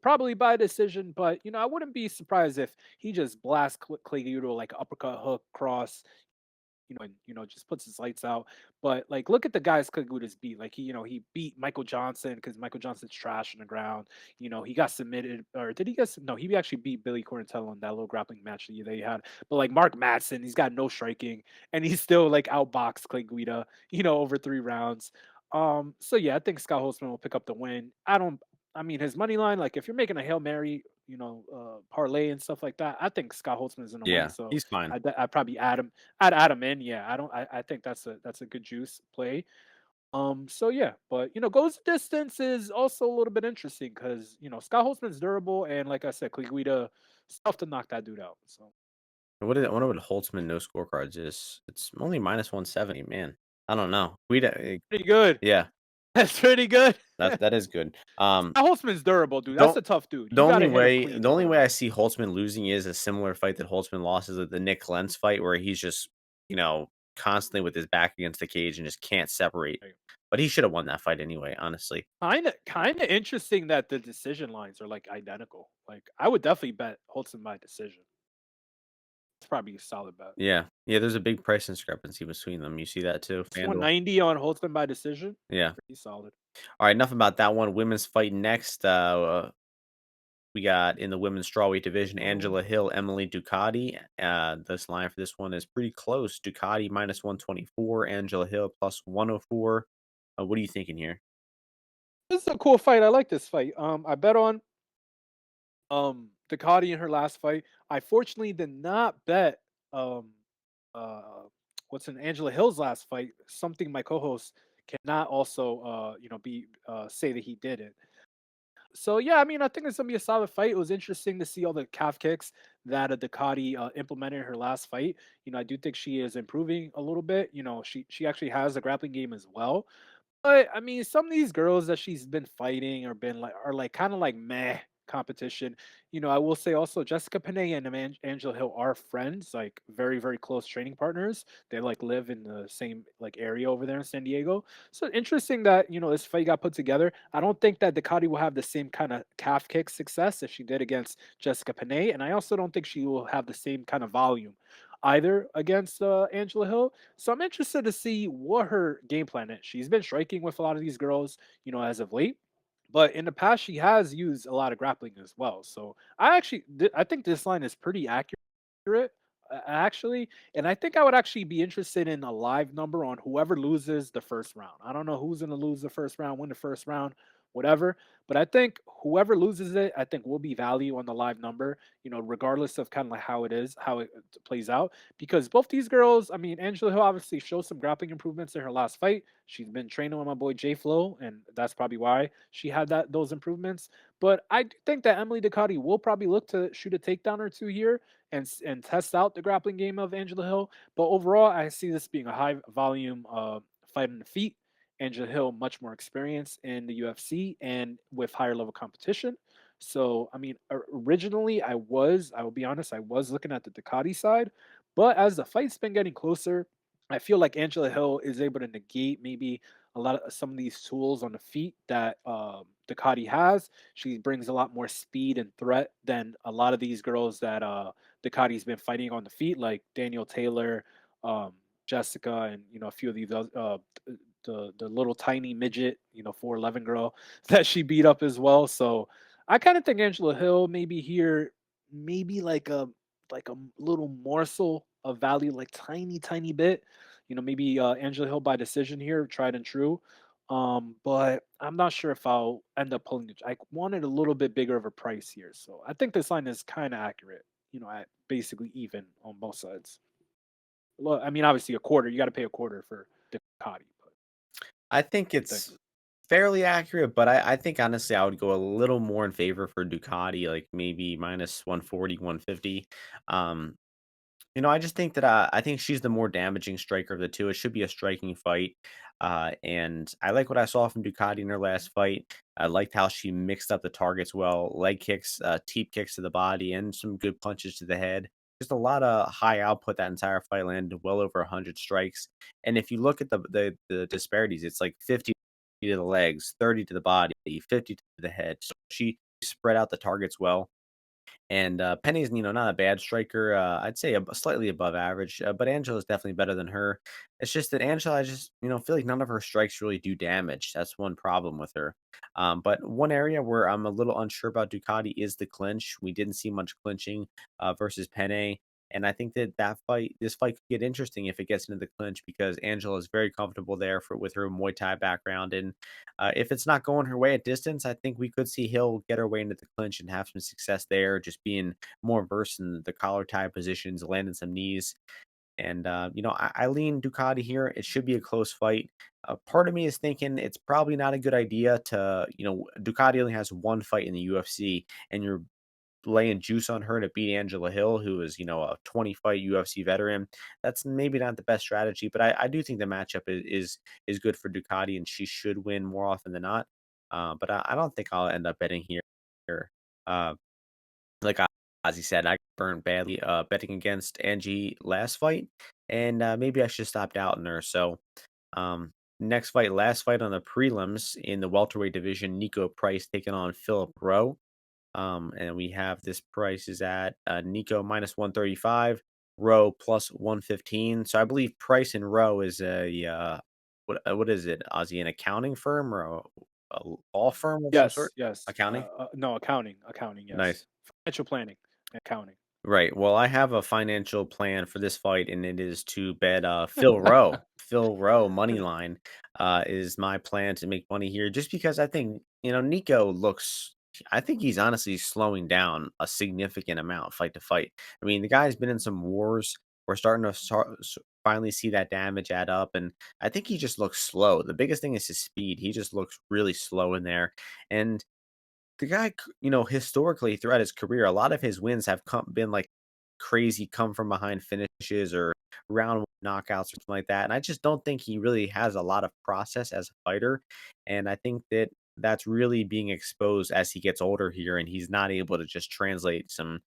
Probably by decision, but I wouldn't be surprised if he just blasts Clay Guida like uppercut, hook, cross, and just puts his lights out. But like, look at the guys Kaguda's beat. Like he beat Michael Johnson because Michael Johnson's trash on the ground. He got submitted, or did he get? No, he actually beat Billy Corntello in that little grappling match that they had. But like Mark Madsen, he's got no striking, and he's still like outboxed Clay Guida, over 3 rounds. So yeah, I think Scott Holtzman will pick up the win. I mean, his money line, like if you're making a Hail Mary, parlay and stuff like that, I think Scott Holtzman is gonna win. Yeah, So he's fine. I'd probably add him. I'd add him in. Yeah, I don't. I think that's a good juice play. So yeah, but goes distance is also a little bit interesting because Scott Holtzman's durable and like I said, Kliguita stuff to knock that dude out. So I wonder what Holtzman no scorecards is. It's only -170, man. I don't know. Guida, pretty good. yeah, That's pretty good. that is good. Scott Holtzman's durable, dude. That's Don't a tough dude. You got to hit him clean the or only way I whatever. see Holtzman losing is a similar fight that Holtzman lost is the Nick Lentz fight where he's just, constantly with his back against the cage and just can't separate. But he should have won that fight anyway, honestly. Kinda interesting that the decision lines are like identical. Like I would definitely bet Holtzman by decision. It's probably a solid bet. Yeah. Yeah, there's a big price discrepancy between them. You see that too, It's FanDuel? 190 on Holtzman by decision. Yeah. Pretty solid. All right, enough about that one. Women's fight next. We got in the women's strawweight division, Oh. Angela Hill, Emily Ducati. This line for this one is pretty close. Ducati -124, Angela Hill +104. What are you thinking here? This is a cool fight. I like this fight. I bet on Ducati in her last fight. I fortunately did not bet um uh what's in Angela Hill's last fight. Something my co-host cannot also be say that he did it. So yeah, I mean, I think it's gonna be a solid fight. It was interesting to see all the calf kicks that Ducati implemented in her last fight. I do think she is improving a little bit. She actually has a grappling game as well. But I mean, some of these girls that she's been fighting or been like are like kind of like meh competition. I will say also Jessica Penne and Angela Hill are friends, like very, very close training partners. They like live in the same like area over there in San Diego. So interesting that, this fight got put together. I don't think that Ducati will have the same kind of calf kick success as she did against Jessica Penne. And I also don't think she will have the same kind of volume either against Angela Hill. So I'm interested to see what her game plan is. She's been striking with a lot of these girls, as of late. But in the past, she has used a lot of grappling as well. So I think this line is pretty accurate, actually. And I think I would actually be interested in a live number on whoever loses the first round. I don't know who's going to lose the first round, win the first round, whatever. But I think whoever loses it, I think will be value on the live number, regardless of kind of like how it plays out. Because both these girls, I mean, Angela Hill obviously showed some grappling improvements in her last fight. She's been training with my boy J Flow, and that's probably why she had those improvements. But I do think that Emily Ducati will probably look to shoot a takedown or two here and test out the grappling game of Angela Hill. But overall, I see this being a high volume fight on the feet. Angela Hill, much more experience in the UFC and with higher level competition. So, I mean, originally I will be honest, I was looking at the Ducati side, but as the fight's been getting closer, I feel like Angela Hill is able to negate maybe a lot of some of these tools on the feet that Ducati has. She brings a lot more speed and threat than a lot of these girls that Ducati's been fighting on the feet, like Daniel Taylor, Jessica, and a few of these the little tiny midget, 4'11" girl that she beat up as well. So I kind of think Angela Hill maybe here, maybe like a little morsel of value, like tiny bit. Maybe Angela Hill by decision here, tried and true. But I'm not sure if I'll end up pulling it. I wanted a little bit bigger of a price here, so I think this line is kind of accurate. At basically even on both sides. Well, I mean, obviously a quarter. You got to pay a quarter for Ducati. But I think what do you think? it's fairly accurate, but I think honestly I would go a little more in favor for Ducati, like maybe minus 140, 150. Um, I just think that I think she's the more damaging striker of the two. It should be a striking fight. And I like what I saw from Ducati in her last fight. I liked how she mixed up the targets well, leg kicks, teep kicks to the body, and some good punches to the head. Just a lot of high output that entire fight landed well over 100 strikes. And if you look at the disparities, it's like 50 to the legs, 30 to the body, 50 to the head. So she spread out the targets well. And Penny's, not a bad striker. I'd say slightly above average, but Angela's definitely better than her. It's just that Angela, I just, feel like none of her strikes really do damage. That's one problem with her. But one area where I'm a little unsure about Ducati is the clinch. We didn't see much clinching versus Penne. And I think that this fight could get interesting if it gets into the clinch because Angela is very comfortable there with her Muay Thai background. And if it's not going her way at distance, I think we could see Hill get her way into the clinch and have some success there, just being more versed in the collar tie positions, landing some knees. And, I lean Ducati here. It should be a close fight. Part of me is thinking it's probably not a good idea Ducati only has one fight in the UFC, and you're laying juice on her to beat Angela Hill, who is, a 20-fight UFC veteran. That's maybe not the best strategy, but I do think the matchup is good for Ducati, and she should win more often than not. But I don't think I'll end up betting here. Uh, like Ozzy said, I got burned badly betting against Angie last fight, and maybe I should stopped out in her. So next fight, last fight on the prelims in the welterweight division, Nico Price taking on Philip Rowe. And we have this price is at Nico minus 135, Rowe plus 115. So I believe Price and Rowe is a what is it? Ozzy, an accounting firm or a law firm of some Yes, sort? yes. Accounting? No, accounting. Yes, Nice. financial planning, accounting. Right. Well, I have a financial plan for this fight, and it is to bet Phil Rowe. Phil Rowe money line is my plan to make money here, just because I think Nico looks. I think he's honestly slowing down a significant amount fight to fight. I mean, the guy's been in some wars. We're starting to finally see that damage add up, and I think he just looks slow. The biggest thing is his speed. He just looks really slow in there, and the guy, historically throughout his career, a lot of his wins have been like crazy come from behind finishes or round knockouts or something like that. And I just don't think he really has a lot of process as a fighter. And I think that that's really being exposed as he gets older here, and he's not able to just translate some,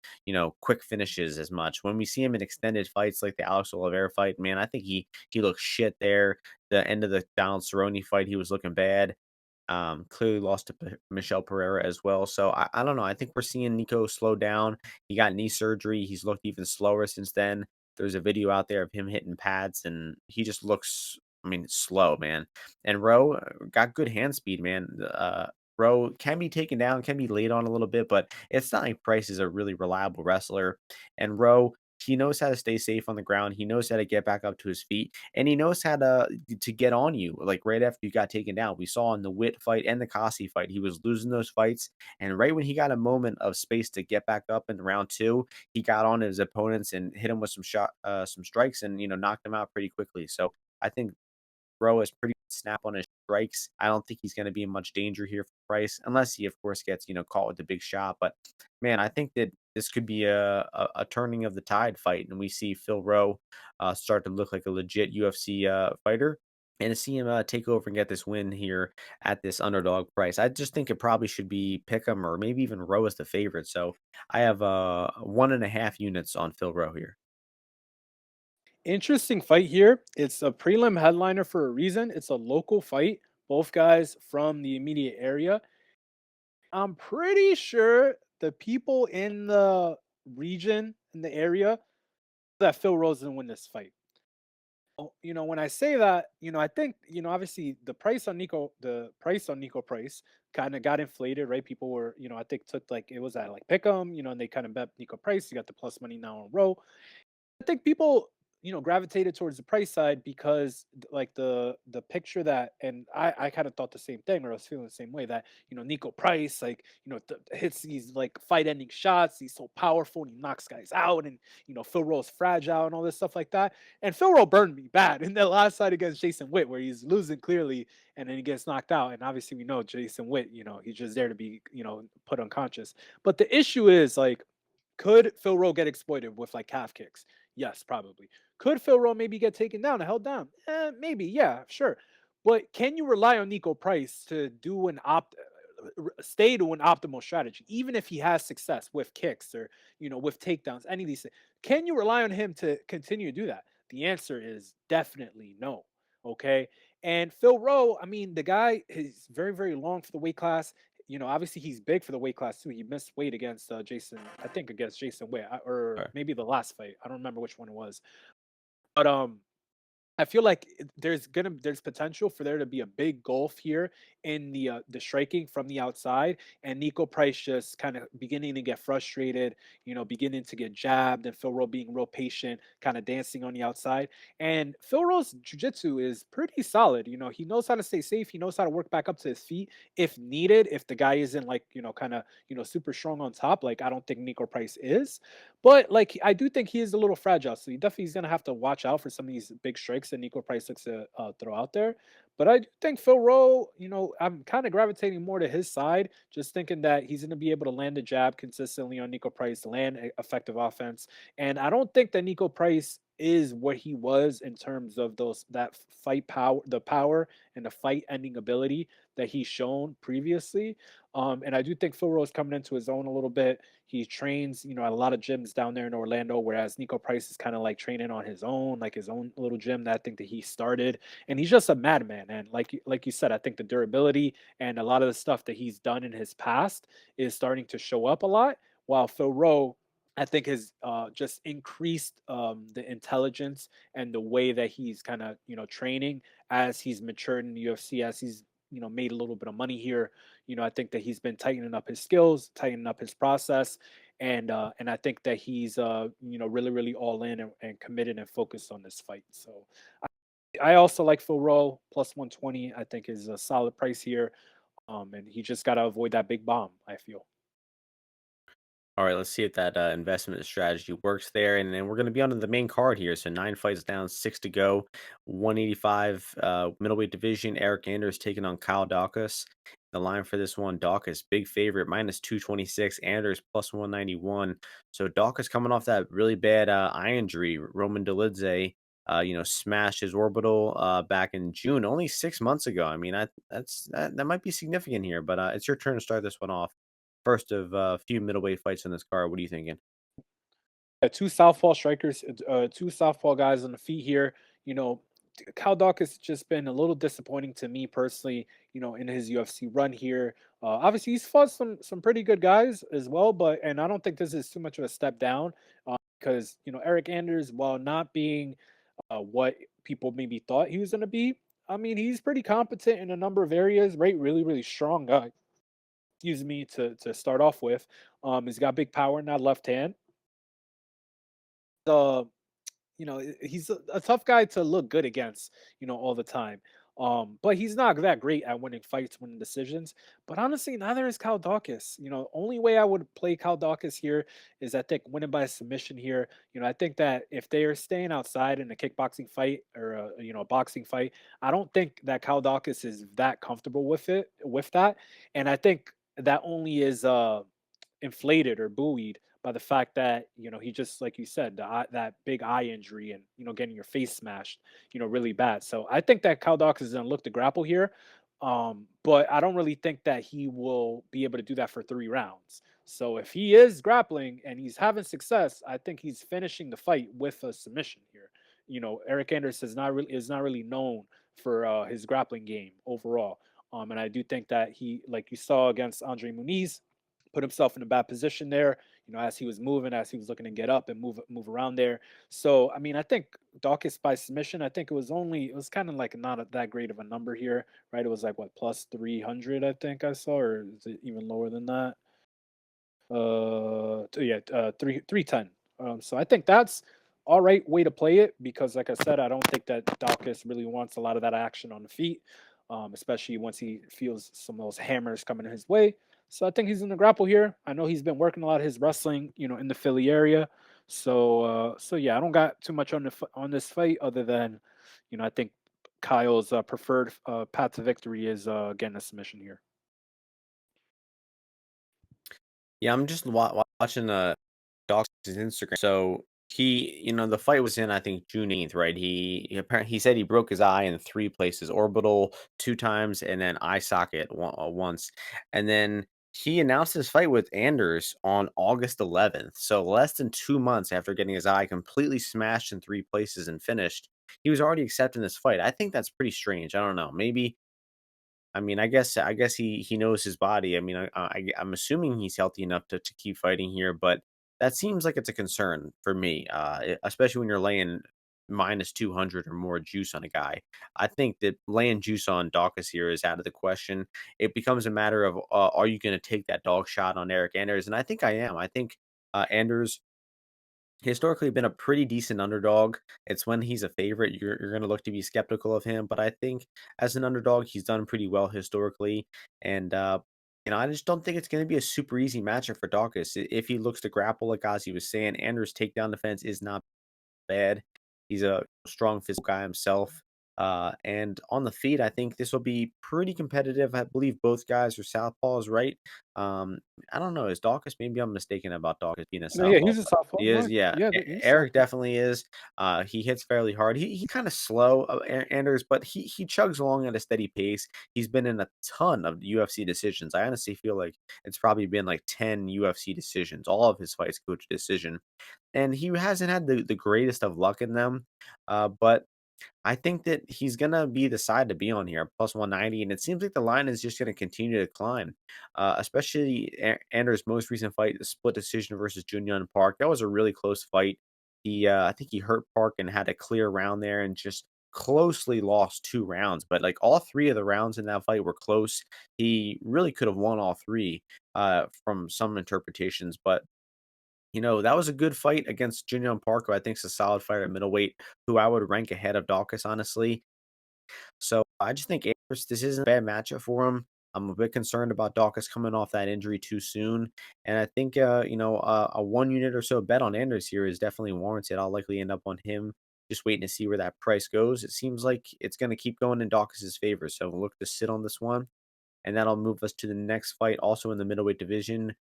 quick finishes as much. When we see him in extended fights like the Alex Oliveira fight, man, I think he looks shit there. The end of the Donald Cerrone fight, he was looking bad. Clearly lost to Michelle Pereira as well. So I don't know. I think we're seeing Nico slow down. He got knee surgery. He's looked even slower since then. There's a video out there of him hitting pads, and he just looks, I mean, slow, man. And Rowe got good hand speed, man. Rowe can be taken down, can be laid on a little bit, but it's not like Price is a really reliable wrestler. And Rowe, he knows how to stay safe on the ground. He knows how to get back up to his feet, and he knows how to get on you, like, right after you got taken down. We saw in the Witt fight and the Kasi fight, he was losing those fights, and right when he got a moment of space to get back up in round 2, he got on his opponents and hit him with some strikes and, knocked him out pretty quickly. So, I think Rowe is pretty snap on his strikes. I don't think he's gonna be in much danger here for Price, unless he, of course, gets, caught with the big shot. But, man, I think that this could be a turning of the tide fight, and we see Phil Rowe, start to look like a legit UFC, fighter, and to see him, take over and get this win here at this underdog price. I just think it probably should be pick 'em or maybe even Rowe as the favorite. So I have, 1.5 units on Phil Rowe here. Interesting fight here. It's a prelim headliner for a reason. It's a local fight. Both guys from the immediate area. I'm pretty sure the people in the region, in the area, that Phil Rose didn't win this fight. Oh, when I say that, I think, obviously the price on Nico Price kind of got inflated, right? People were, I think took like it was at like Pick'em, and they kind of bet Nico Price. You got the plus money now on Row. I think people, gravitated towards the price side because like the picture that, and I kind of thought the same thing, or I was feeling the same way that Nico Price, like hits these like fight ending shots. He's so powerful and he knocks guys out, and Phil Rowe's fragile and all this stuff like that. And Phil Rowe burned me bad in the last fight against Jason Witt, where he's losing clearly, and then he gets knocked out. And obviously we know Jason Witt, he's just there to be put unconscious. But the issue is like, could Phil Rowe get exploited with like calf kicks? Yes, probably. Could Phil Rowe maybe get taken down and held down? Maybe, yeah, sure. But can you rely on Nico Price to do stay to an optimal strategy, even if he has success with kicks or with takedowns, any of these things? Can you rely on him to continue to do that? The answer is definitely no. Okay. And Phil Rowe, I mean, the guy is very, very long for the weight class. Obviously he's big for the weight class too. He missed weight against Jason, I think against Jason Witt, or Right. maybe the last fight. I don't remember which one it was. But I feel like there's potential for there to be a big gulf here in the striking from the outside, and Nico Price just kind of beginning to get frustrated, beginning to get jabbed, and Phil Rowe being real patient, kind of dancing on the outside. And Phil Rowe's jiu-jitsu is pretty solid. He knows how to stay safe. He knows how to work back up to his feet if needed. If the guy isn't like kind of super strong on top, like I don't think Nico Price is. But like I do think he is a little fragile, so he definitely is gonna have to watch out for some of these big strikes that Nico Price looks to throw out there. But I do think Phil Rowe, I'm kind of gravitating more to his side, just thinking that he's gonna be able to land a jab consistently on Nico Price, land effective offense, and I don't think that Nico Price is what he was in terms of that fight power, the power and the fight ending ability that he's shown previously. And I do think Phil Rowe is coming into his own a little bit. He trains, at a lot of gyms down there in Orlando, whereas Nico Price is kind of like training on his own, like his own little gym that I think that he started. And he's just a madman. And like you said, I think the durability and a lot of the stuff that he's done in his past is starting to show up a lot. While Phil Rowe, I think has just increased the intelligence and the way that he's kind of training as he's matured in the UFC, as he's made a little bit of money here. I think that he's been tightening up his skills, tightening up his process, and I think that he's really really all in and committed and focused on this fight. So I also like Phil Rowe plus 120. I think is a solid price here, and he just got to avoid that big bomb. I feel. All right, let's see if that investment strategy works there. And then we're going to be on to the main card here. So 9 fights down, 6 to go, 185 middleweight division. Eric Anders taking on Kyle Daukaus. The line for this one, Daukaus, big favorite, minus 226. Anders plus 191. So Daukaus coming off that really bad eye injury, Roman Dolidze. smashed his orbital back in June, only 6 months ago. I mean, that might be significant here, but it's your turn to start this one off. First of a few middleweight fights on this card. What are you thinking? Two southpaw strikers, two southpaw guys on the feet here. You know, Cal Dawkins has just been a little disappointing to me personally. In his UFC run here, obviously he's fought some pretty good guys as well, but and I don't think this is too much of a step down because Eric Anders, while not being what people maybe thought he was going to be, I mean he's pretty competent in a number of areas. Right, really really strong guy. Excuse me to start off with. He's got big power in that left hand. The he's a tough guy to look good against, all the time. But he's not that great at winning fights, winning decisions. But honestly, neither is Kyle Dawkins. Only way I would play Kyle Dawkins here is I think winning by submission here. I think that if they are staying outside in a kickboxing fight or a boxing fight, I don't think that Kyle Dawkins is that comfortable with that. And I think that only is inflated or buoyed by the fact that he just like you said that big eye injury and getting your face smashed really bad. So I think that Kyle Dawkins is going to look to grapple here, but I don't really think that he will be able to do that for 3 rounds. So if he is grappling and he's having success, I think he's finishing the fight with a submission here. Eric Anders is not really known for his grappling game overall. And I do think that he, like you saw against Andre Muniz, put himself in a bad position there, as he was moving, as he was looking to get up and move around there. So, I mean, I think Dawkins by submission, I think it was kind of like not that great of a number here, right? It was like what plus 300, I think I saw, or is it even lower than that? Yeah, 310. So I think that's all right way to play it because, like I said, I don't think that Dawkins really wants a lot of that action on the feet, especially once he feels some of those hammers coming his way. So I think he's in the grapple here. I know he's been working a lot of his wrestling, in the Philly area. So yeah, I don't got too much on this fight other than, I think Kyle's preferred path to victory is getting a submission here. Yeah, I'm just watching Dawkins' Instagram. So the fight was in I think June 8th, right? He said he broke his eye in three places: orbital two times, and then eye socket once. And then he announced his fight with Anders on August 11th. So less than 2 months after getting his eye completely smashed in three places and finished, he was already accepting this fight. I think that's pretty strange. I don't know. Maybe I mean, I guess he knows his body. I mean, I'm assuming he's healthy enough to keep fighting here, but that seems like it's a concern for me, especially when you're laying -200 or more juice on a guy. I think that laying juice on Dawkins here is out of the question. It becomes a matter of are you going to take that dog shot on Eric Anders? And I think I am. I think Anders historically been a pretty decent underdog. It's when he's a favorite you're going to look to be skeptical of him, but I think as an underdog he's done pretty well historically, and I just don't think it's going to be a super easy matchup for Dawkins. If he looks to grapple like Ozzy was saying, Anders' takedown defense is not bad. He's a strong physical guy himself. And on the feet, I think this will be pretty competitive. I believe both guys are southpaws, right? Um, I don't know. Is Dawkins? Maybe I'm mistaken about Dawkins being a No, yeah, southpaw, he's a but sophomore. he is. No, Yeah, yeah, he's Eric sophomore. definitely is. He hits fairly hard. He kind of slow, Anders, but he chugs along at a steady pace. He's been in a ton of UFC decisions. I honestly feel like it's probably been like 10 UFC decisions. All of his fights go to decision, and he hasn't had the greatest of luck in them. But I think that he's gonna be the side to be on here, plus 190, and it seems like the line is just gonna continue to climb. Especially Anders' most recent fight, the split decision versus Junyon Park. That was a really close fight. I think he hurt Park and had a clear round there, and just closely lost 2 rounds. But like all three of the rounds in that fight were close. He really could have won all three, from some interpretations, but that was a good fight against Junior Park, who I think is a solid fighter at middleweight, who I would rank ahead of Dawkins, honestly. So I just think this isn't a bad matchup for him. I'm a bit concerned about Dawkins coming off that injury too soon. And I think, a 1 unit or so bet on Anders here is definitely warranted. I'll likely end up on him, just waiting to see where that price goes. It seems like it's going to keep going in Dawkins' favor. So look to sit on this one. And that'll move us to the next fight, also in the middleweight division.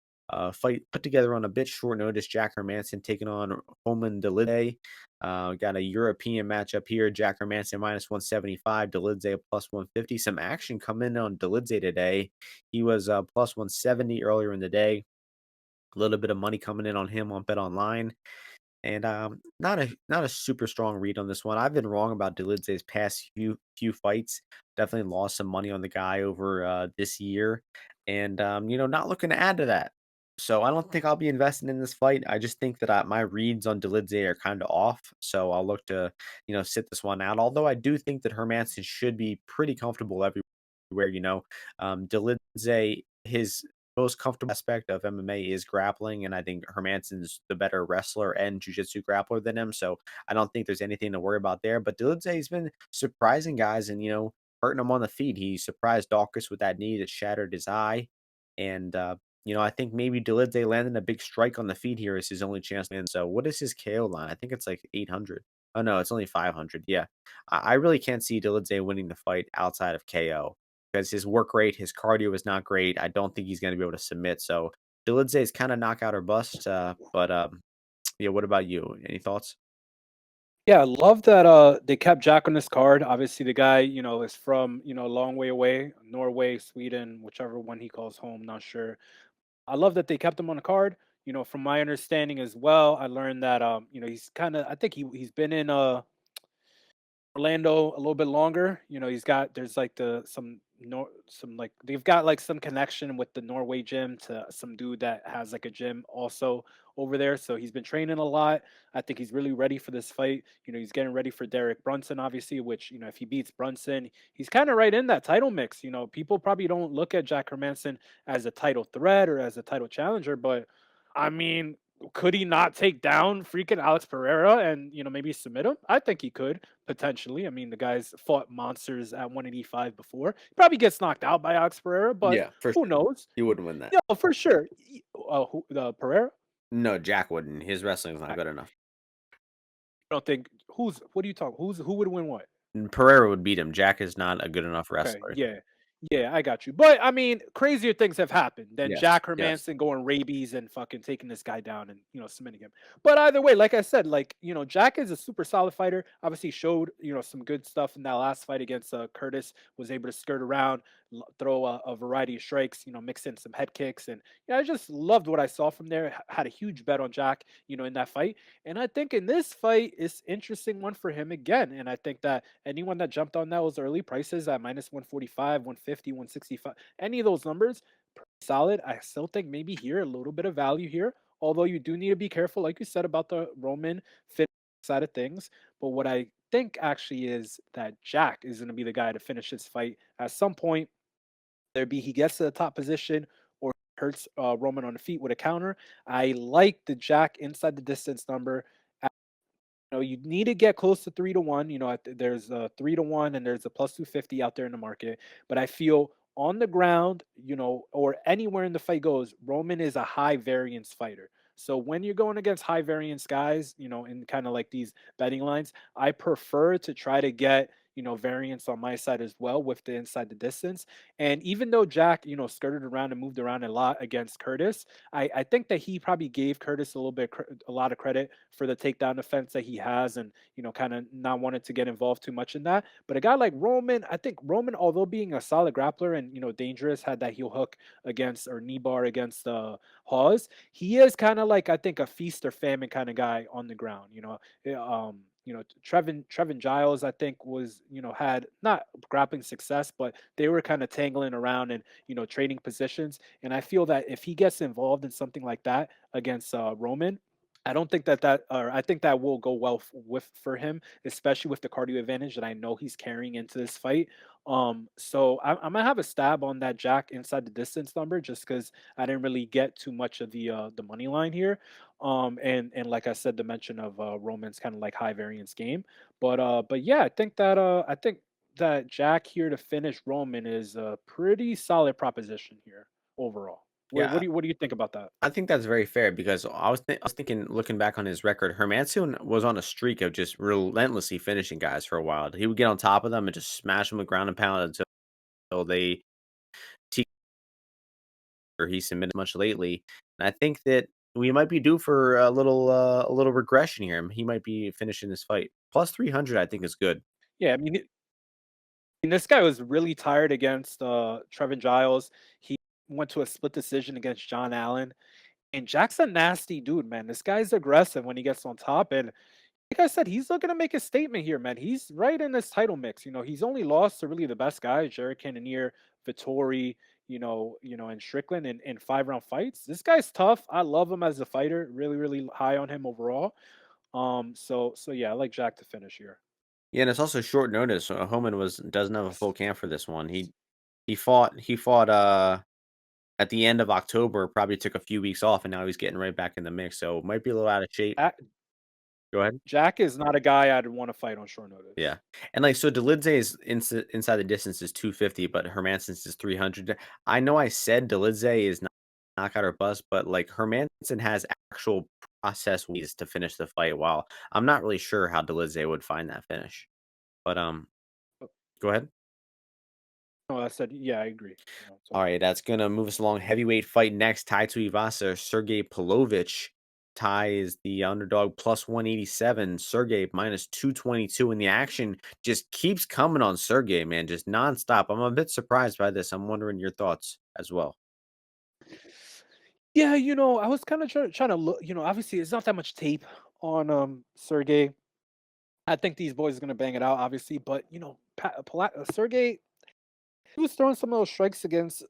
fight put together on a bit short notice. Jack Hermansson taking on Hermansson-Dolidze. Got a European matchup here. Jack Hermansson -175, Dolidze +150. Some action coming in on Dolidze today. He was +170 earlier in the day. A little bit of money coming in on him on Bet Online. And, not a super strong read on this one. I've been wrong about Dolidze's past few fights. Definitely lost some money on the guy over, this year, and, not looking to add to that. So I don't think I'll be investing in this fight. I just think that my reads on Dolidze are kinda off, so I'll look to, sit this one out. Although I do think that Hermansson should be pretty comfortable everywhere. Dolidze, his most comfortable aspect of MMA is grappling, and I think Hermansson's the better wrestler and jiu-jitsu grappler than him, so I don't think there's anything to worry about there. But Dolidze's been surprising guys and, hurting them on the feet. He surprised Daukaus with that knee that shattered his eye, and, I think maybe Dolidze landing a big strike on the feet here is his only chance to win. So what is his KO line? I think it's like 800. Oh, no, it's only 500. Yeah. I really can't see Dolidze winning the fight outside of KO because his work rate, his cardio is not great. I don't think he's going to be able to submit. So Dolidze is kind of knockout or bust. But yeah, what about you? Any thoughts? Yeah, I love that they kept Jack on this card. Obviously the guy, is from, a long way away, Norway, Sweden, whichever one he calls home, not sure. I love that they kept him on the card. From my understanding as well, I learned that he's kind of I think he's been in Orlando a little bit longer. He's got there's like some like they've got like some connection with the Norway gym to some dude that has like a gym also over there. So he's been training a lot. I think he's really ready for this fight. He's getting ready for Derek Brunson, obviously, which, if he beats Brunson, he's kind of right in that title mix. People probably don't look at Jack Hermanson as a title threat or as a title challenger, but I mean, could he not take down freaking Alex Pereira and maybe submit him? I think he could potentially. I mean, the guy's fought monsters at 185 before. He probably gets knocked out by Alex Pereira, but Yeah, for who sure. knows? He wouldn't win that. Yeah, for sure. The Pereira? No, Jack wouldn't. His wrestling's not I good enough. don't think who's what are you talking? Who would win what? And Pereira would beat him. Jack is not a good enough Okay, wrestler. yeah. Yeah, I got you. But I mean, crazier things have happened than Yes, Jack yes. Hermanson going rabies and fucking taking this guy down and submitting him. But either way, like I said, like Jack is a super solid fighter. Obviously, showed some good stuff in that last fight against Curtis. Was able to skirt around, throw a variety of strikes. Mix in some head kicks, and I just loved what I saw from there. Had a huge bet on Jack, in that fight. And I think in this fight, it's interesting one for him again. And I think that anyone that jumped on those early prices at minus 145, 150, 165, any of those numbers, pretty solid. I still think maybe here a little bit of value here. Although you do need to be careful, like you said, about the Roman fit side of things. But what I think actually is that Jack is going to be the guy to finish this fight at some point. There be he gets to the top position or hurts Roman on the feet with a counter. I like the Jack inside the distance number. You need to get close to 3 to 1. There's a 3 to 1 and there's a plus 250 out there in the market. But I feel on the ground, or anywhere in the fight goes, Roman is a high variance fighter. So when you're going against high variance guys, in kind of like these betting lines, I prefer to try to get variance on my side as well with the inside the distance. And even though Jack, skirted around and moved around a lot against Curtis, I think that he probably gave Curtis a lot of credit for the takedown defense that he has, and kind of not wanted to get involved too much in that. But a guy like Roman, I think Roman, although being a solid grappler and dangerous, had that heel hook against or knee bar against Hawes, he is kind of like I think a feast or famine kind of guy on the ground. Trevin Giles, I think, was had not grappling success, but they were kind of tangling around and trading positions. And I feel that if he gets involved in something like that against Roman, I don't think or I think that will go well with for him, especially with the cardio advantage that I know he's carrying into this fight. So I'm gonna have a stab on that Jack inside the distance number just because I didn't really get too much of the money line here. And like I said, the mention of Roman's kind of like high variance game, but yeah, I think that Jack here to finish Roman is a pretty solid proposition here overall. Yeah, What do you think about that? I think that's very fair because I was thinking looking back on his record, Hermansson was on a streak of just relentlessly finishing guys for a while. He would get on top of them and just smash them with ground and pound until they or he submitted much lately. I think that we might be due for a little regression here. He might be finishing this fight. Plus 300, I think is good. Yeah, this guy was really tired against Trevin Giles. He went to a split decision against John Allen. And Jack's a nasty dude, man. This guy's aggressive when he gets on top. And like I said, he's looking to make a statement here, man. He's right in this title mix. He's only lost to really the best guys, Jared Cannonier, Vittori, and Strickland in 5-round fights. This guy's tough. I love him as a fighter. Really, really high on him overall. So yeah, I like Jack to finish here. Yeah, and it's also short notice. Homan doesn't have a full camp for this one. He fought at the end of October, probably took a few weeks off, and now he's getting right back in the mix. So might be a little out of shape. Jack, Go ahead. Jack is not a guy I'd want to fight on short notice. Yeah, and, like, so Dolidze is inside the distance is 250, but Hermansson's is 300. I know I said Dolidze is not knockout or bust, but, like, Hermansson has actual process ways to finish the fight, while I'm not really sure how Dolidze would find that finish. But, go ahead. No, I said, yeah, I agree. All So right, that's gonna move us along. Heavyweight fight next, Tai Tuivasa, Sergey Pavlovich. Tai is the underdog plus 187. Sergey minus 222. And the action just keeps coming on Sergey, man, just nonstop. I'm a bit surprised by this. I'm wondering your thoughts as well. yeah, I was kind of trying to look. Obviously, it's not that much tape on Sergey. I think these boys are gonna bang it out, obviously, but Sergey, he was throwing some of those strikes against,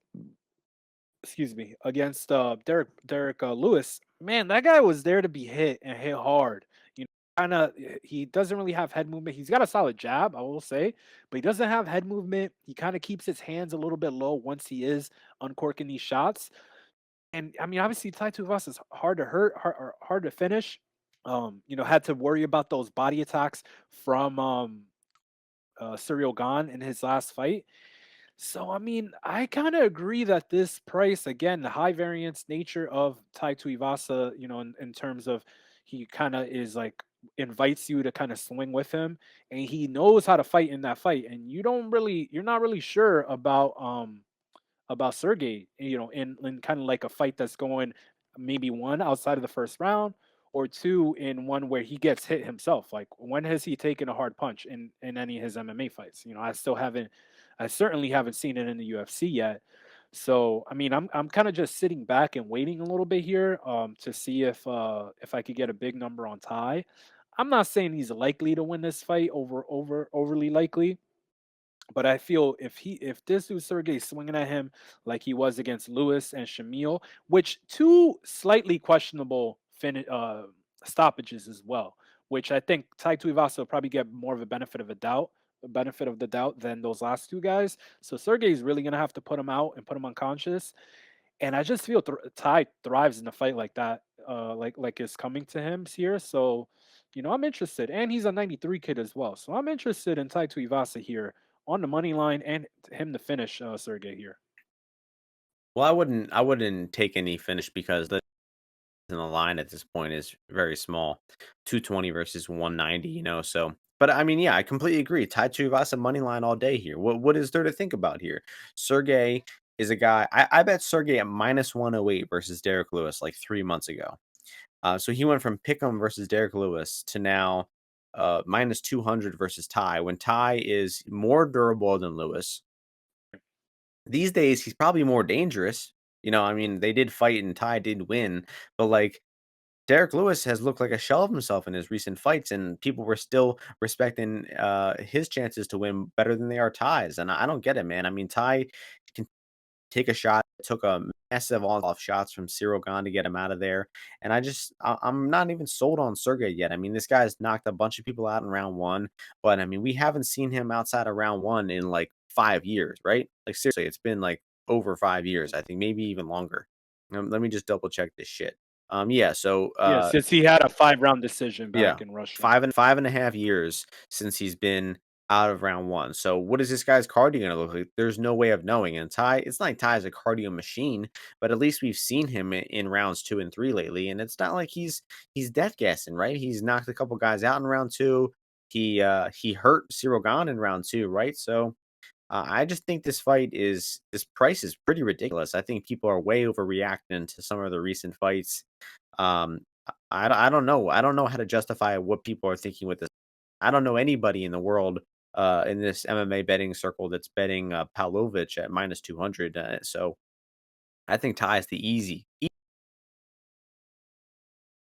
excuse me, against Derek Lewis. Man, that guy was there to be hit and hit hard. Kind of, he doesn't really have head movement. He's got a solid jab, I will say, but he doesn't have head movement. He kind of keeps his hands a little bit low once he is uncorking these shots. And I mean, obviously, Tai Tuivasa is hard to hurt, hard to finish. Had to worry about those body attacks from Cyril Gahn in his last fight. So, I mean, I kind of agree that this price, again, the high variance nature of Tai Tuivasa, in terms of he kind of is like invites you to kind of swing with him, and he knows how to fight in that fight. And you're not really sure about Sergey, in kind of like a fight that's going maybe one outside of the first round or two in one where he gets hit himself. Like when has he taken a hard punch in any of his MMA fights? I certainly haven't seen it in the UFC yet. So I mean, I'm kind of just sitting back and waiting a little bit here to see if I could get a big number on Ty. I'm not saying he's likely to win this fight overly likely, but I feel if this dude Sergey swinging at him like he was against Lewis and Shamil, which two slightly questionable stoppages as well, which I think Tai Tuivasa will probably get more of a benefit of the doubt than those last two guys. So Sergey's really gonna have to put him out and put him unconscious. And I just feel Ty thrives in a fight like that, like is coming to him here. So, I'm interested, and he's a '93 kid as well. So I'm interested in Tai Tuivasa here on the money line and him to finish Sergey here. Well, I wouldn't take any finish because the line at this point is very small. 220 versus 190, so but I mean, yeah, I completely agree. Tai Tuivasa money line all day here. What is there to think about here? Sergey is a guy I bet Sergey at minus 108 versus Derek Lewis like 3 months ago. So he went from Pick'em versus Derek Lewis to now minus 200 versus Ty. When Ty is more durable than Lewis, these days he's probably more dangerous. I mean, they did fight and Ty did win, but like Derek Lewis has looked like a shell of himself in his recent fights, and people were still respecting his chances to win better than they are Ty's. And I don't get it, man. I mean, Ty can take a shot, took a massive on-off shots from Cyril Gahn to get him out of there. And I'm not even sold on Sergey yet. I mean, this guy's knocked a bunch of people out in round one, but I mean, we haven't seen him outside of round one in like 5 years, right? Like seriously, it's been like over 5 years, I think, maybe even longer. Let me just double check this shit. Yeah, so Yeah, since he had a 5-round decision yeah, back in Russia. 5.5 years since he's been out of round one. So what is this guy's cardio gonna look like? There's no way of knowing. And Ty, it's not like Ty's a cardio machine, but at least we've seen him in rounds two and three lately. And it's not like he's death gassing, right? He's knocked a couple guys out in round two. He hurt Cyril Gahn in round two, right? So I just think this price is pretty ridiculous. I think people are way overreacting to some of the recent fights. Um, I don't know. I don't know how to justify what people are thinking with this. I don't know anybody in the world in this MMA betting circle that's betting Pavlovich at minus 200. So I think Ty is the easy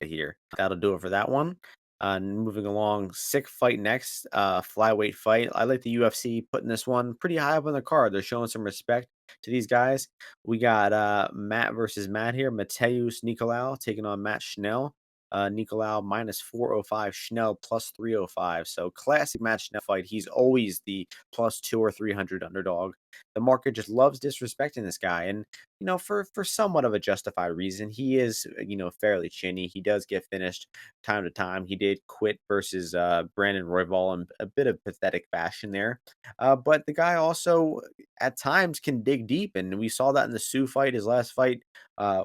here. That'll do it for that one. Moving along, sick fight next, flyweight fight. I like the UFC putting this one pretty high up on the card. They're showing some respect to these guys. We got Matt versus Matt here. Mateus Nicolau taking on Matt Schnell. Nicolau minus 405, Schnell plus 305. So classic Matt Schnell fight. He's always the plus 2 or 300 underdog. The market just loves disrespecting this guy. And for somewhat of a justified reason. He is, fairly chinny. He does get finished time to time. He did quit versus Brandon Royval in a bit of pathetic fashion there. But the guy also at times can dig deep, and we saw that in the Sue fight, his last fight.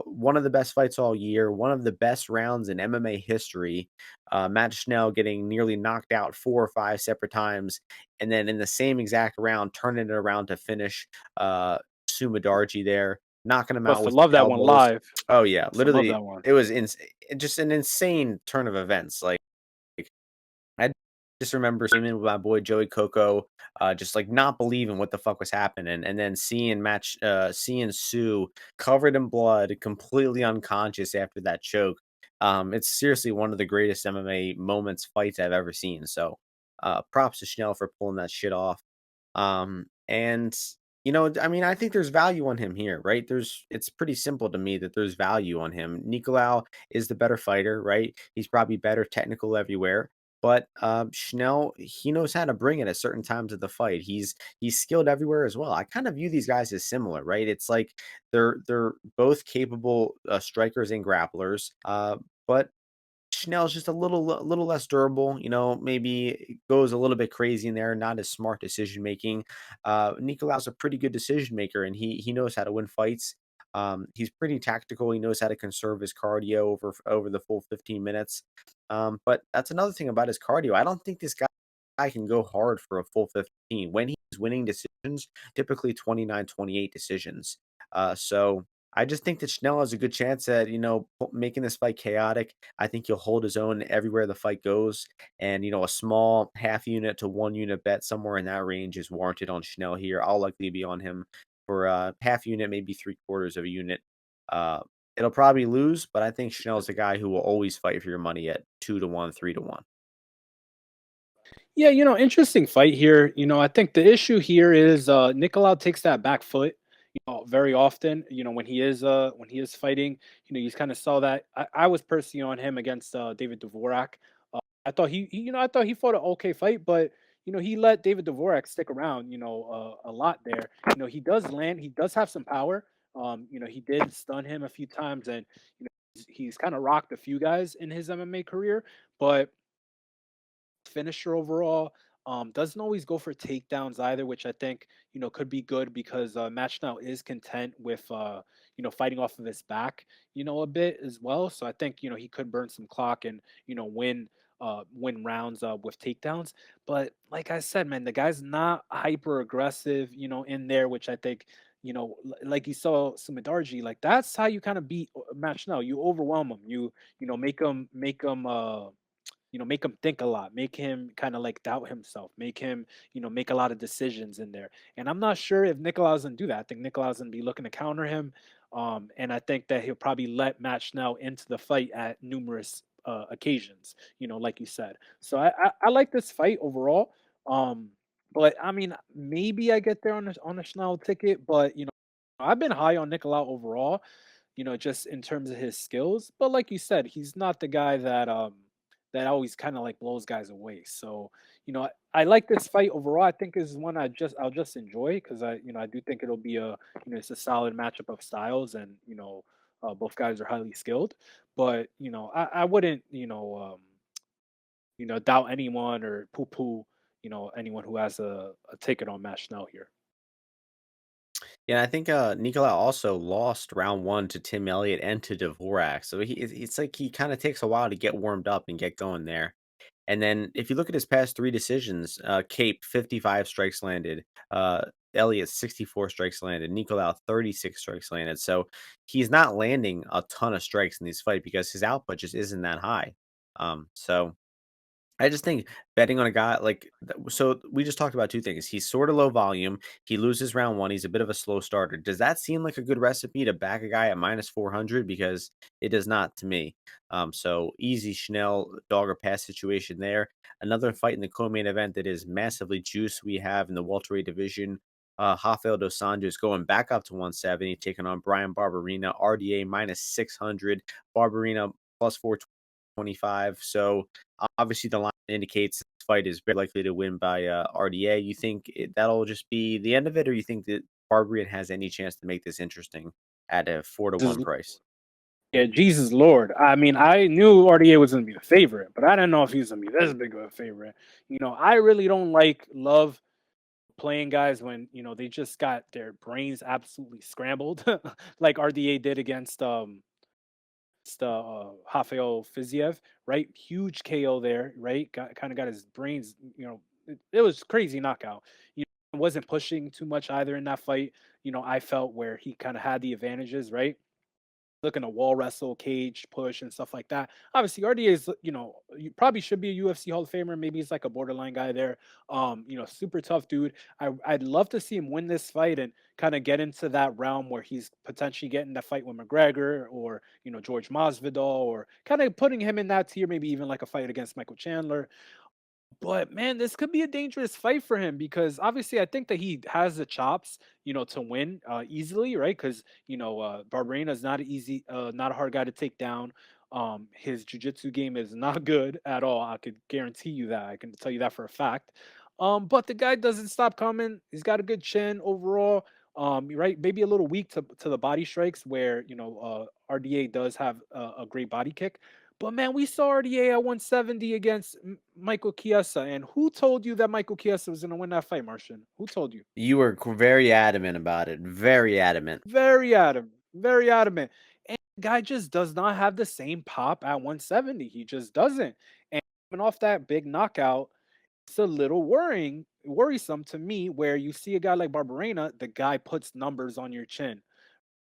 One of the best fights all year, one of the best rounds in MMA history. Matt Schnell getting nearly knocked out 4 or 5 separate times, and then in the same exact round, turning it around to finish Sumadarji there, knocking him out Must have with loved that one elbows. live. Oh, yeah, Must have loved literally, that one. it was just an insane turn of events, I just remember swimming with my boy Joey Coco, just, like, not believing what the fuck was happening, and then seeing Sue covered in blood, completely unconscious after that choke. It's seriously one of the greatest MMA moments, fights I've ever seen, so, props to Schnell for pulling that shit off. And I mean, I think there's value on him here, right? It's pretty simple to me that there's value on him. Nicolau is the better fighter, right? He's probably better technical everywhere. But Schnell, he knows how to bring it at certain times of the fight. He's skilled everywhere as well. I kind of view these guys as similar, right? It's like they're both capable strikers and grapplers. But Schnell's just a little less durable, maybe goes a little bit crazy in there, not as smart decision making. Nicolau's a pretty good decision maker, and he knows how to win fights. He's pretty tactical. He knows how to conserve his cardio over the full 15 minutes. But that's another thing about his cardio. I don't think this guy can go hard for a full 15. When he's winning decisions, typically 29-28 decisions. So I just think that Schnell has a good chance at, making this fight chaotic. I think he'll hold his own everywhere the fight goes. And, a small half unit to 1 unit bet somewhere in that range is warranted on Schnell here. I'll likely be on him for half unit, maybe 3/4 of a unit. Uh, it'll probably lose, but I think Schnell's a guy who will always fight for your money at 2-1, 3-1. Yeah, interesting fight here. I think the issue here is Nicolau takes that back foot, very often, when he is fighting, you just kind of saw that. I was personally on him against David Dvorak. I thought I thought he fought an okay fight, but he let David Dvorak stick around, a lot there. He does have some power. He did stun him a few times, and he's kind of rocked a few guys in his MMA career, but finisher overall. Doesn't always go for takedowns either, which I think could be good because Match Now is content with fighting off of his back, a bit as well. So I think he could burn some clock and win rounds with takedowns. But like I said, man, the guy's not hyper aggressive, in there, which I think like you saw Sumidarji, like that's how you kind of beat Match Now. You overwhelm him. Make him think a lot, make him kind of like doubt himself, make him, make a lot of decisions in there. And I'm not sure if Nicolau's gonna do that. I think Nicolau's gonna be looking to counter him. And I think that he'll probably let Matt Schnell into the fight at numerous occasions, like you said. So I like this fight overall. Um, but I mean, maybe I get there on a Schnell ticket, but I've been high on Nicolau overall, just in terms of his skills. But like you said, he's not the guy that always kind of like blows guys away. So, I like this fight overall. I think is one I'll just enjoy because I do think it'll be it's a solid matchup of styles, and both guys are highly skilled. But I wouldn't doubt anyone or poo poo anyone who has a ticket on Match Now here. Yeah, I think Nicolau also lost round one to Tim Elliott and to Dvorak. So it's like he kind of takes a while to get warmed up and get going there. And then if you look at his past three decisions, Cape 55 strikes landed, Elliott 64 strikes landed, Nicolau 36 strikes landed. So he's not landing a ton of strikes in these fights because his output just isn't that high. So I just think betting on a guy like so we just talked about two things. He's sort of low volume. He loses round one. He's a bit of a slow starter. Does that seem like a good recipe to back a guy at minus 400? Because it does not to me. So easy Schnell dog or pass situation there. Another fight in the co-main event that is massively juiced. We have in the welterweight division. Rafael dos Anjos going back up to 170, taking on Brian Barberena, RDA minus 600, Barberena plus 425. So obviously, the line indicates this fight is very likely to win by RDA. You think that'll just be the end of it, or you think that Barbarian has any chance to make this interesting at a 4-1 Just price? yeah, Jesus Lord. I mean, I knew RDA was gonna be the favorite, but I didn't know if he was gonna be this big of a favorite. I really don't love playing guys when they just got their brains absolutely scrambled, like RDA did against Rafael Fiziev, right? Huge KO there, right? Got his brains, it was crazy knockout. Wasn't pushing too much either in that fight. I felt where he kind of had the advantages, right? Looking to wall wrestle, cage push, and stuff like that. Obviously, RDA is, you probably should be a UFC Hall of Famer. Maybe he's like a borderline guy there. Super tough dude. I'd love to see him win this fight and kind of get into that realm where he's potentially getting that fight with McGregor or George Masvidal, or kind of putting him in that tier. Maybe even like a fight against Michael Chandler. But man, this could be a dangerous fight for him because obviously I think that he has the chops, to win easily, right? Because Barberena is not not a hard guy to take down. His jiu-jitsu game is not good at all. I could guarantee you that. I can tell you that for a fact. But the guy doesn't stop coming. He's got a good chin overall. Right, maybe a little weak to the body strikes where RDA does have a great body kick. But man, we saw RDA at 170 against Michael Chiesa. And who told you that Michael Chiesa was going to win that fight, Martian? Who told you? You were very adamant about it. Very adamant. Very adamant. Very adamant. And the guy just does not have the same pop at 170. He just doesn't. And coming off that big knockout, it's a little worrisome to me where you see a guy like Barberena, the guy puts numbers on your chin.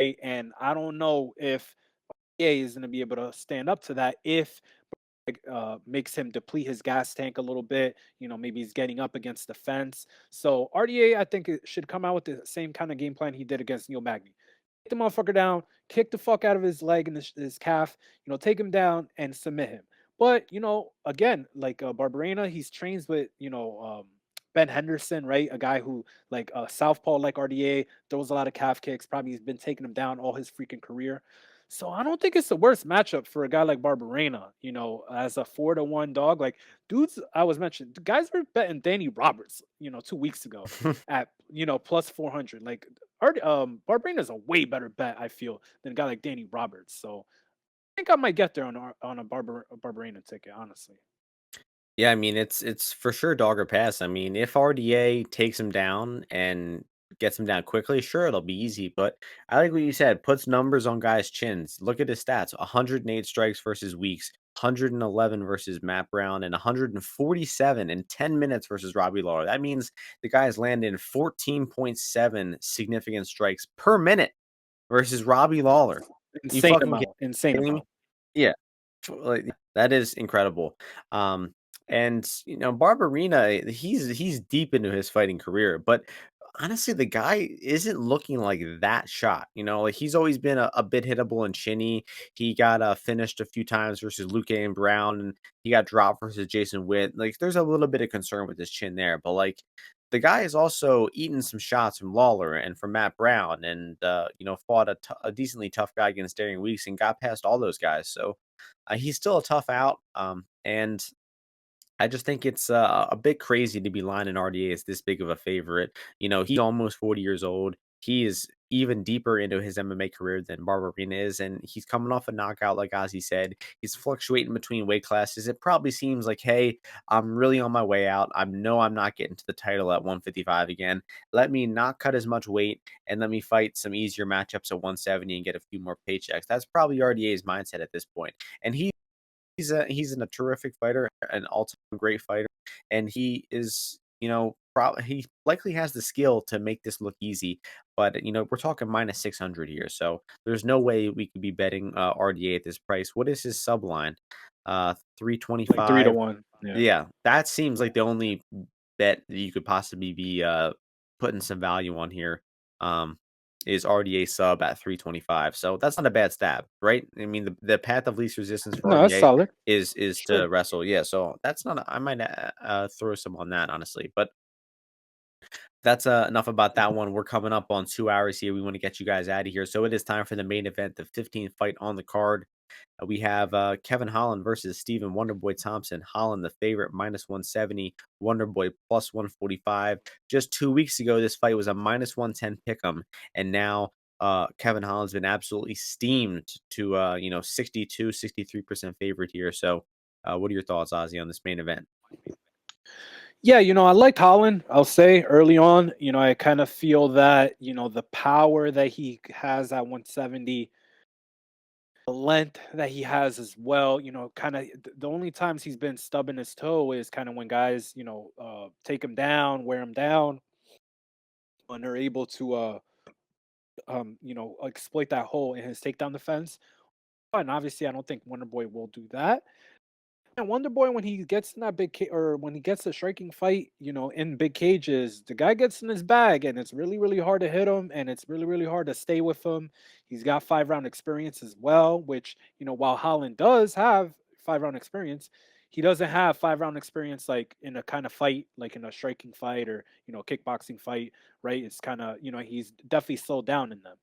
Right? And I don't know if A is going to be able to stand up to that if makes him deplete his gas tank a little bit. Maybe he's getting up against the fence. So RDA, I think it should come out with the same kind of game plan he did against Neil Magny. Take the motherfucker down, kick the fuck out of his leg and his calf. Take him down and submit him. But again, like Barberena, he's trains with Ben Henderson, right? A guy who like southpaw like RDA throws a lot of calf kicks. Probably he's been taking him down all his freaking career. So I don't think it's the worst matchup for a guy like Barberena, as a 4-1 dog. Like dudes, I was mentioned, the guys were betting Danny Roberts, 2 weeks ago at plus 400. Like Barberena is a way better bet, I feel, than a guy like Danny Roberts. So I think I might get there on a Barberena ticket, honestly. Yeah, I mean, it's for sure dog or pass. I mean, if RDA takes him down and gets him down quickly, sure, it'll be easy. But I like what you said, puts numbers on guys' chins. Look at his stats: 108 strikes versus Weeks, 111 versus Matt Brown, and 147 in 10 minutes versus Robbie Lawler. That means the guy's landing 14.7 significant strikes per minute versus Robbie Lawler. You Insane fucking amount. Insane kidding me? amount. Yeah. Like, that is incredible. And Barberena, he's deep into his fighting career, but honestly, the guy isn't looking like that shot. Like he's always been a bit hittable and chinny. He got finished a few times versus Luke and Brown, and he got dropped versus Jason Witt. Like there's a little bit of concern with his chin there, but like the guy is also eaten some shots from Lawler and from Matt Brown, and fought a decently tough guy against Darian Weeks and got past all those guys. So he's still a tough out. And I just think it's a bit crazy to be lining RDA as this big of a favorite. He's almost 40 years old. He is even deeper into his MMA career than Barberena is, and he's coming off a knockout, like Ozzy said. He's fluctuating between weight classes. It probably seems like, hey, I'm really on my way out. I know I'm not getting to the title at 155 again. Let me not cut as much weight and let me fight some easier matchups at 170 and get a few more paychecks. That's probably RDA's mindset at this point. And he's a terrific fighter, an all-time great fighter, and he is, he likely has the skill to make this look easy, but, we're talking -600 here, so there's no way we could be betting, RDA at this price. What is his sub line? Like 3 to 325. 1. Yeah. Yeah, that seems like the only bet that you could possibly be, putting some value on here, um, is RDA sub at 325, so that's not a bad stab, right? I mean, the path of least resistance for No, that's RDA solid. is to Sure. wrestle, yeah, so that's not a I might, throw some on that, honestly, but that's, enough about that one. We're coming up on 2 hours here. We wanna get you guys out of here, so it is time for the main event, the 15th fight on the card. We have Kevin Holland versus Stephen Wonderboy Thompson. Holland, the favorite, -170. Wonderboy, +145. Just 2 weeks ago, this fight was a -110 pick'em, and now Kevin Holland's been absolutely steamed to 62, 63% favorite here. So, what are your thoughts, Ozzy, on this main event? Yeah, I liked Holland. I'll say early on, I kind of feel that, the power that he has at 170, the length that he has as well, kind of the only times he's been stubbing his toe is kind of when guys, take him down, wear him down, when they're able to, exploit that hole in his takedown defense. And obviously, I don't think Wonderboy will do that. And Wonder Boy, when he gets in that or when he gets a striking fight, in big cages, the guy gets in his bag, and it's really, really hard to hit him, and it's really, really hard to stay with him. He's got 5 round experience as well, which while Holland does have 5 round experience, he doesn't have 5 round experience like in a kind of fight, like in a striking fight or kickboxing fight, right? It's kind of he's definitely slowed down in them.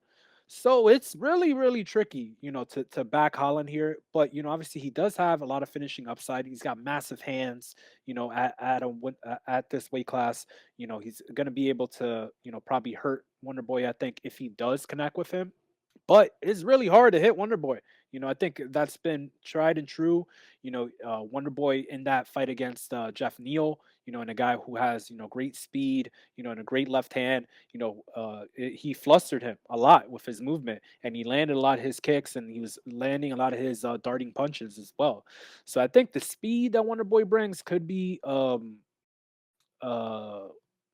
So it's really, really tricky, to back Holland here. But obviously he does have a lot of finishing upside. He's got massive hands, at this weight class. He's gonna be able to, probably hurt Wonder Boy, I think, if he does connect with him. But it's really hard to hit Wonder Boy. I think that's been tried and true. Wonder Boy in that fight against Jeff Neal, and a guy who has great speed, and a great left hand. He flustered him a lot with his movement, and he landed a lot of his kicks, and he was landing a lot of his darting punches as well. So I think the speed that Wonder Boy brings could be uh,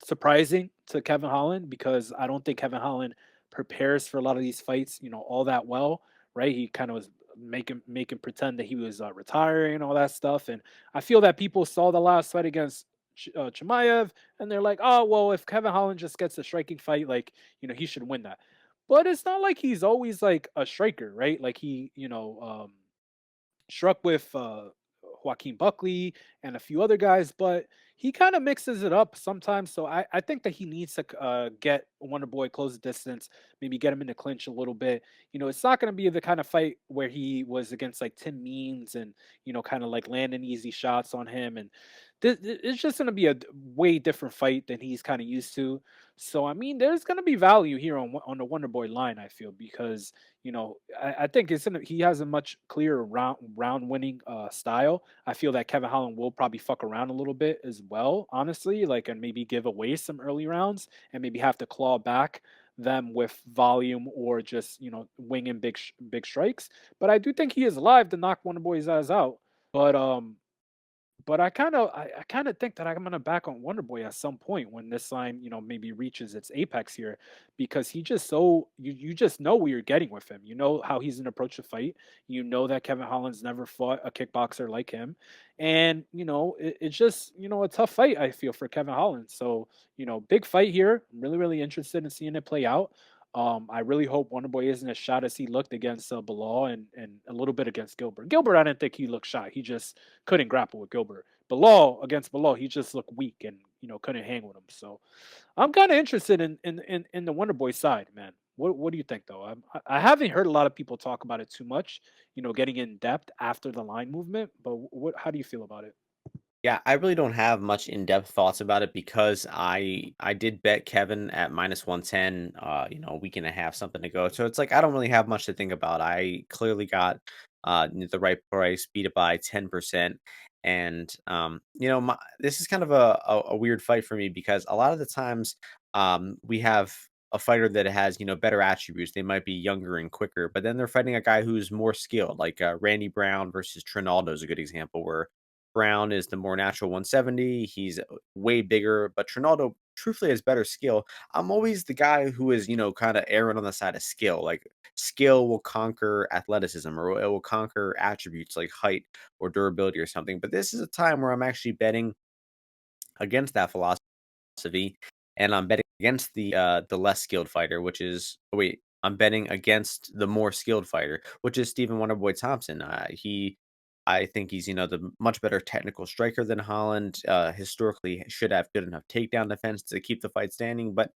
surprising to Kevin Holland because I don't think Kevin Holland prepares for a lot of these fights, all that well, right? He kind of was making pretend that he was retiring and all that stuff, and I feel that people saw the last fight against Chimaev, and they're like, oh well, if Kevin Holland just gets a striking fight, like he should win that. But it's not like he's always like a striker, right? Like he, struck with Joaquin Buckley and a few other guys, but he kind of mixes it up sometimes. So I think that he needs to get Wonder Boy close the distance, maybe get him in the clinch a little bit. It's not going to be the kind of fight where he was against like Tim Means and, kind of like landing easy shots on him. And it's just going to be a way different fight than he's kind of used to. So, I mean, there's going to be value here on the Wonder Boy line, I feel, because I think he has a much clearer round winning style. I feel that Kevin Holland will probably fuck around a little bit as well, honestly, like and maybe give away some early rounds and maybe have to claw back them with volume or just winging big strikes. But I do think he is alive to knock one of the boys' eyes out. But I kind of think that I'm gonna back on Wonder Boy at some point when this line, maybe reaches its apex here, because he just you just know what you're getting with him. You know how he's an approach to fight. You know that Kevin Holland's never fought a kickboxer like him, and it's just a tough fight I feel for Kevin Holland. So big fight here. I'm really really interested in seeing it play out. I really hope Wonderboy isn't as shot as he looked against Bilal and a little bit against Gilbert. Gilbert, I didn't think he looked shot. He just couldn't grapple with Gilbert. Bilal, he just looked weak and couldn't hang with him. So I'm kind of interested in the Wonderboy side, man. What do you think though? I haven't heard a lot of people talk about it too much. Getting in depth after the line movement. But what? How do you feel about it? Yeah, I really don't have much in-depth thoughts about it because I did bet Kevin at -110, a week and a half, something to go. So it's like I don't really have much to think about. I clearly got the right price, beat it by 10%. And this is kind of a weird fight for me because a lot of the times we have a fighter that has, better attributes. They might be younger and quicker, but then they're fighting a guy who's more skilled, like Randy Brown versus Trinaldo is a good example where Brown is the more natural 170. He's way bigger, but Trinaldo truthfully has better skill. I'm always the guy who is, kind of erring on the side of skill. Like skill will conquer athleticism or it will conquer attributes like height or durability or something. But this is a time where I'm actually betting against that philosophy, and I'm betting against the less skilled fighter, which is I'm betting against the more skilled fighter, which is Stephen Wonderboy Thompson. I think he's the much better technical striker than Holland. Historically, should have good enough takedown defense to keep the fight standing, but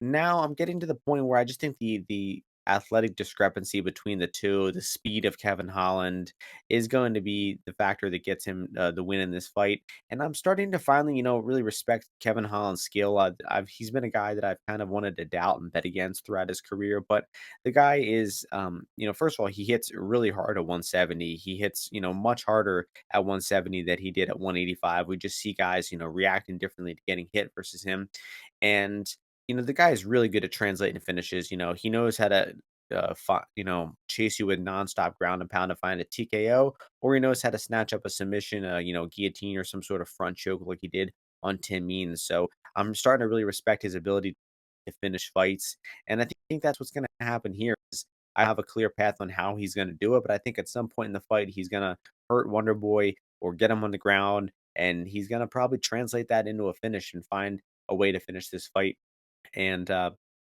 now I'm getting to the point where I just think the athletic discrepancy between the two, the speed of Kevin Holland is going to be the factor that gets him the win in this fight. And I'm starting to finally, really respect Kevin Holland's skill. He's been a guy that I've kind of wanted to doubt and bet against throughout his career, but the guy is, first of all, he hits really hard at 170. He hits, much harder at 170 than he did at 185. We just see guys, reacting differently to getting hit versus him. And the guy is really good at translating finishes. He knows how to, chase you with nonstop ground and pound to find a TKO, or he knows how to snatch up a submission, guillotine or some sort of front choke like he did on Tim Means. So I'm starting to really respect his ability to finish fights, and I think that's what's going to happen here. Is I have a clear path on how he's going to do it, but I think at some point in the fight he's going to hurt Wonder Boy or get him on the ground, and he's going to probably translate that into a finish and find a way to finish this fight. And,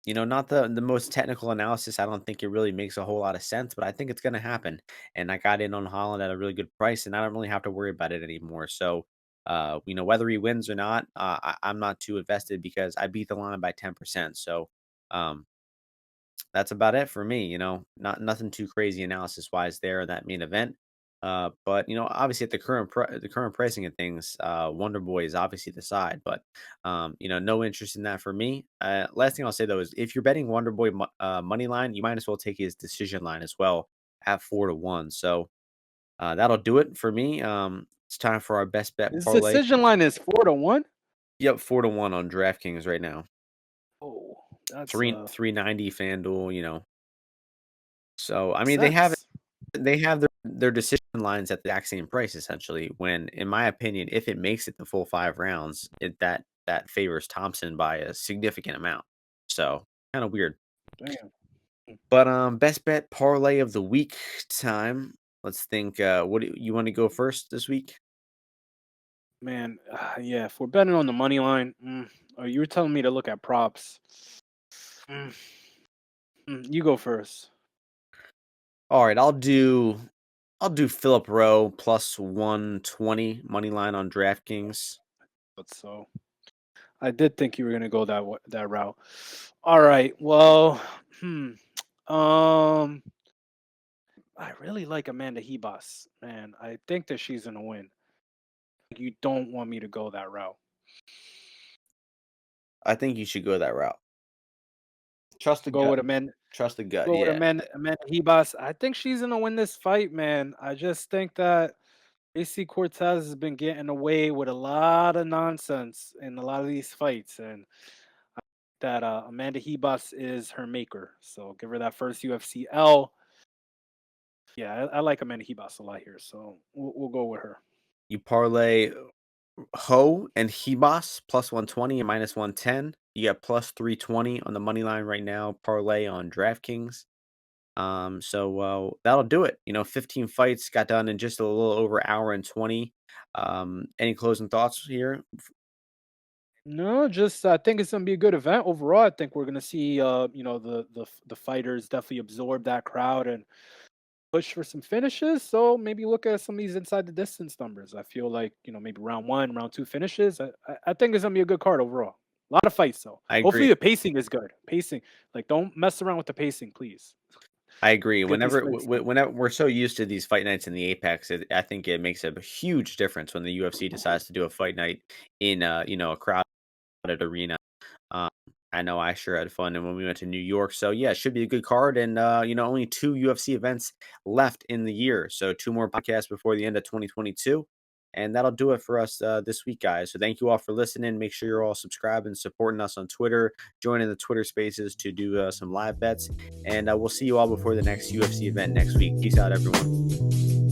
not the most technical analysis. I don't think it really makes a whole lot of sense, but I think it's going to happen. And I got in on Holland at a really good price, and I don't really have to worry about it anymore. So, whether he wins or not, I'm not too invested because I beat the line by 10%. So, um, that's about it for me. Not nothing too crazy analysis wise there in that main event. But obviously at the current pricing of things, Wonder Boy is obviously the side, but no interest in that for me. Last thing I'll say though is if you're betting Wonder Boy money line, you might as well take his decision line as well at 4-1. So that'll do it for me. It's time for our best bet His parlay. decision line is 4-1. Yep, 4-1 on DraftKings right now. Oh, that's 390 FanDuel. So I makes mean sense. they have their decision lines at the exact same price essentially. When, in my opinion, if it makes it the full 5 rounds, that favors Thompson by a significant amount. So kind of weird. Damn. But best bet parlay of the week time. Let's think. What do you want to go first this week? Man, yeah, if we're betting on the money line, or you were telling me to look at props. Mm, you go first. All right, I'll do Philip Rowe plus 120 money line on DraftKings. But so I did think you were gonna go that route. All right. Well, um, I really like Amanda Hebos, man. I think that she's gonna win. You don't want me to go that route. I think you should go that route. Trust the Go gut. with Amanda. Trust the gut. Go with Yeah. Amanda Hebos. I think she's gonna win this fight, man. I just think that AC Cortez has been getting away with a lot of nonsense in a lot of these fights, and that Amanda Hebos is her maker. So give her that first UFC L. Yeah, I like Amanda Hebos a lot here, so we'll go with her. You parlay Ho and Hebos plus 120 and minus 110. You got plus 320 on the money line right now, parlay on DraftKings. That'll do it. 15 fights got done in just a little over hour and 20. Any closing thoughts here? No, just I think it's gonna be a good event overall. I think we're gonna see, the fighters definitely absorb that crowd and push for some finishes. So maybe look at some of these inside the distance numbers. I feel like maybe round one, round two finishes. I think it's gonna be a good card overall. A lot of fights though. I Hopefully agree. the pacing is good. Pacing, like don't mess around with the pacing, please. I agree. Get these Whenever fights done. whenever we're so used to these fight nights in the Apex, I think it makes a huge difference when the UFC decides to do a fight night in a crowded arena. Um, I know I sure had fun and when we went to New York. So yeah, it should be a good card. And only 2 UFC events left in the year. So 2 more podcasts before the end of 2022. And that'll do it for us this week, guys. So thank you all for listening. Make sure you're all subscribed and supporting us on Twitter. Joining the Twitter spaces to do some live bets. And we'll see you all before the next UFC event next week. Peace out, everyone.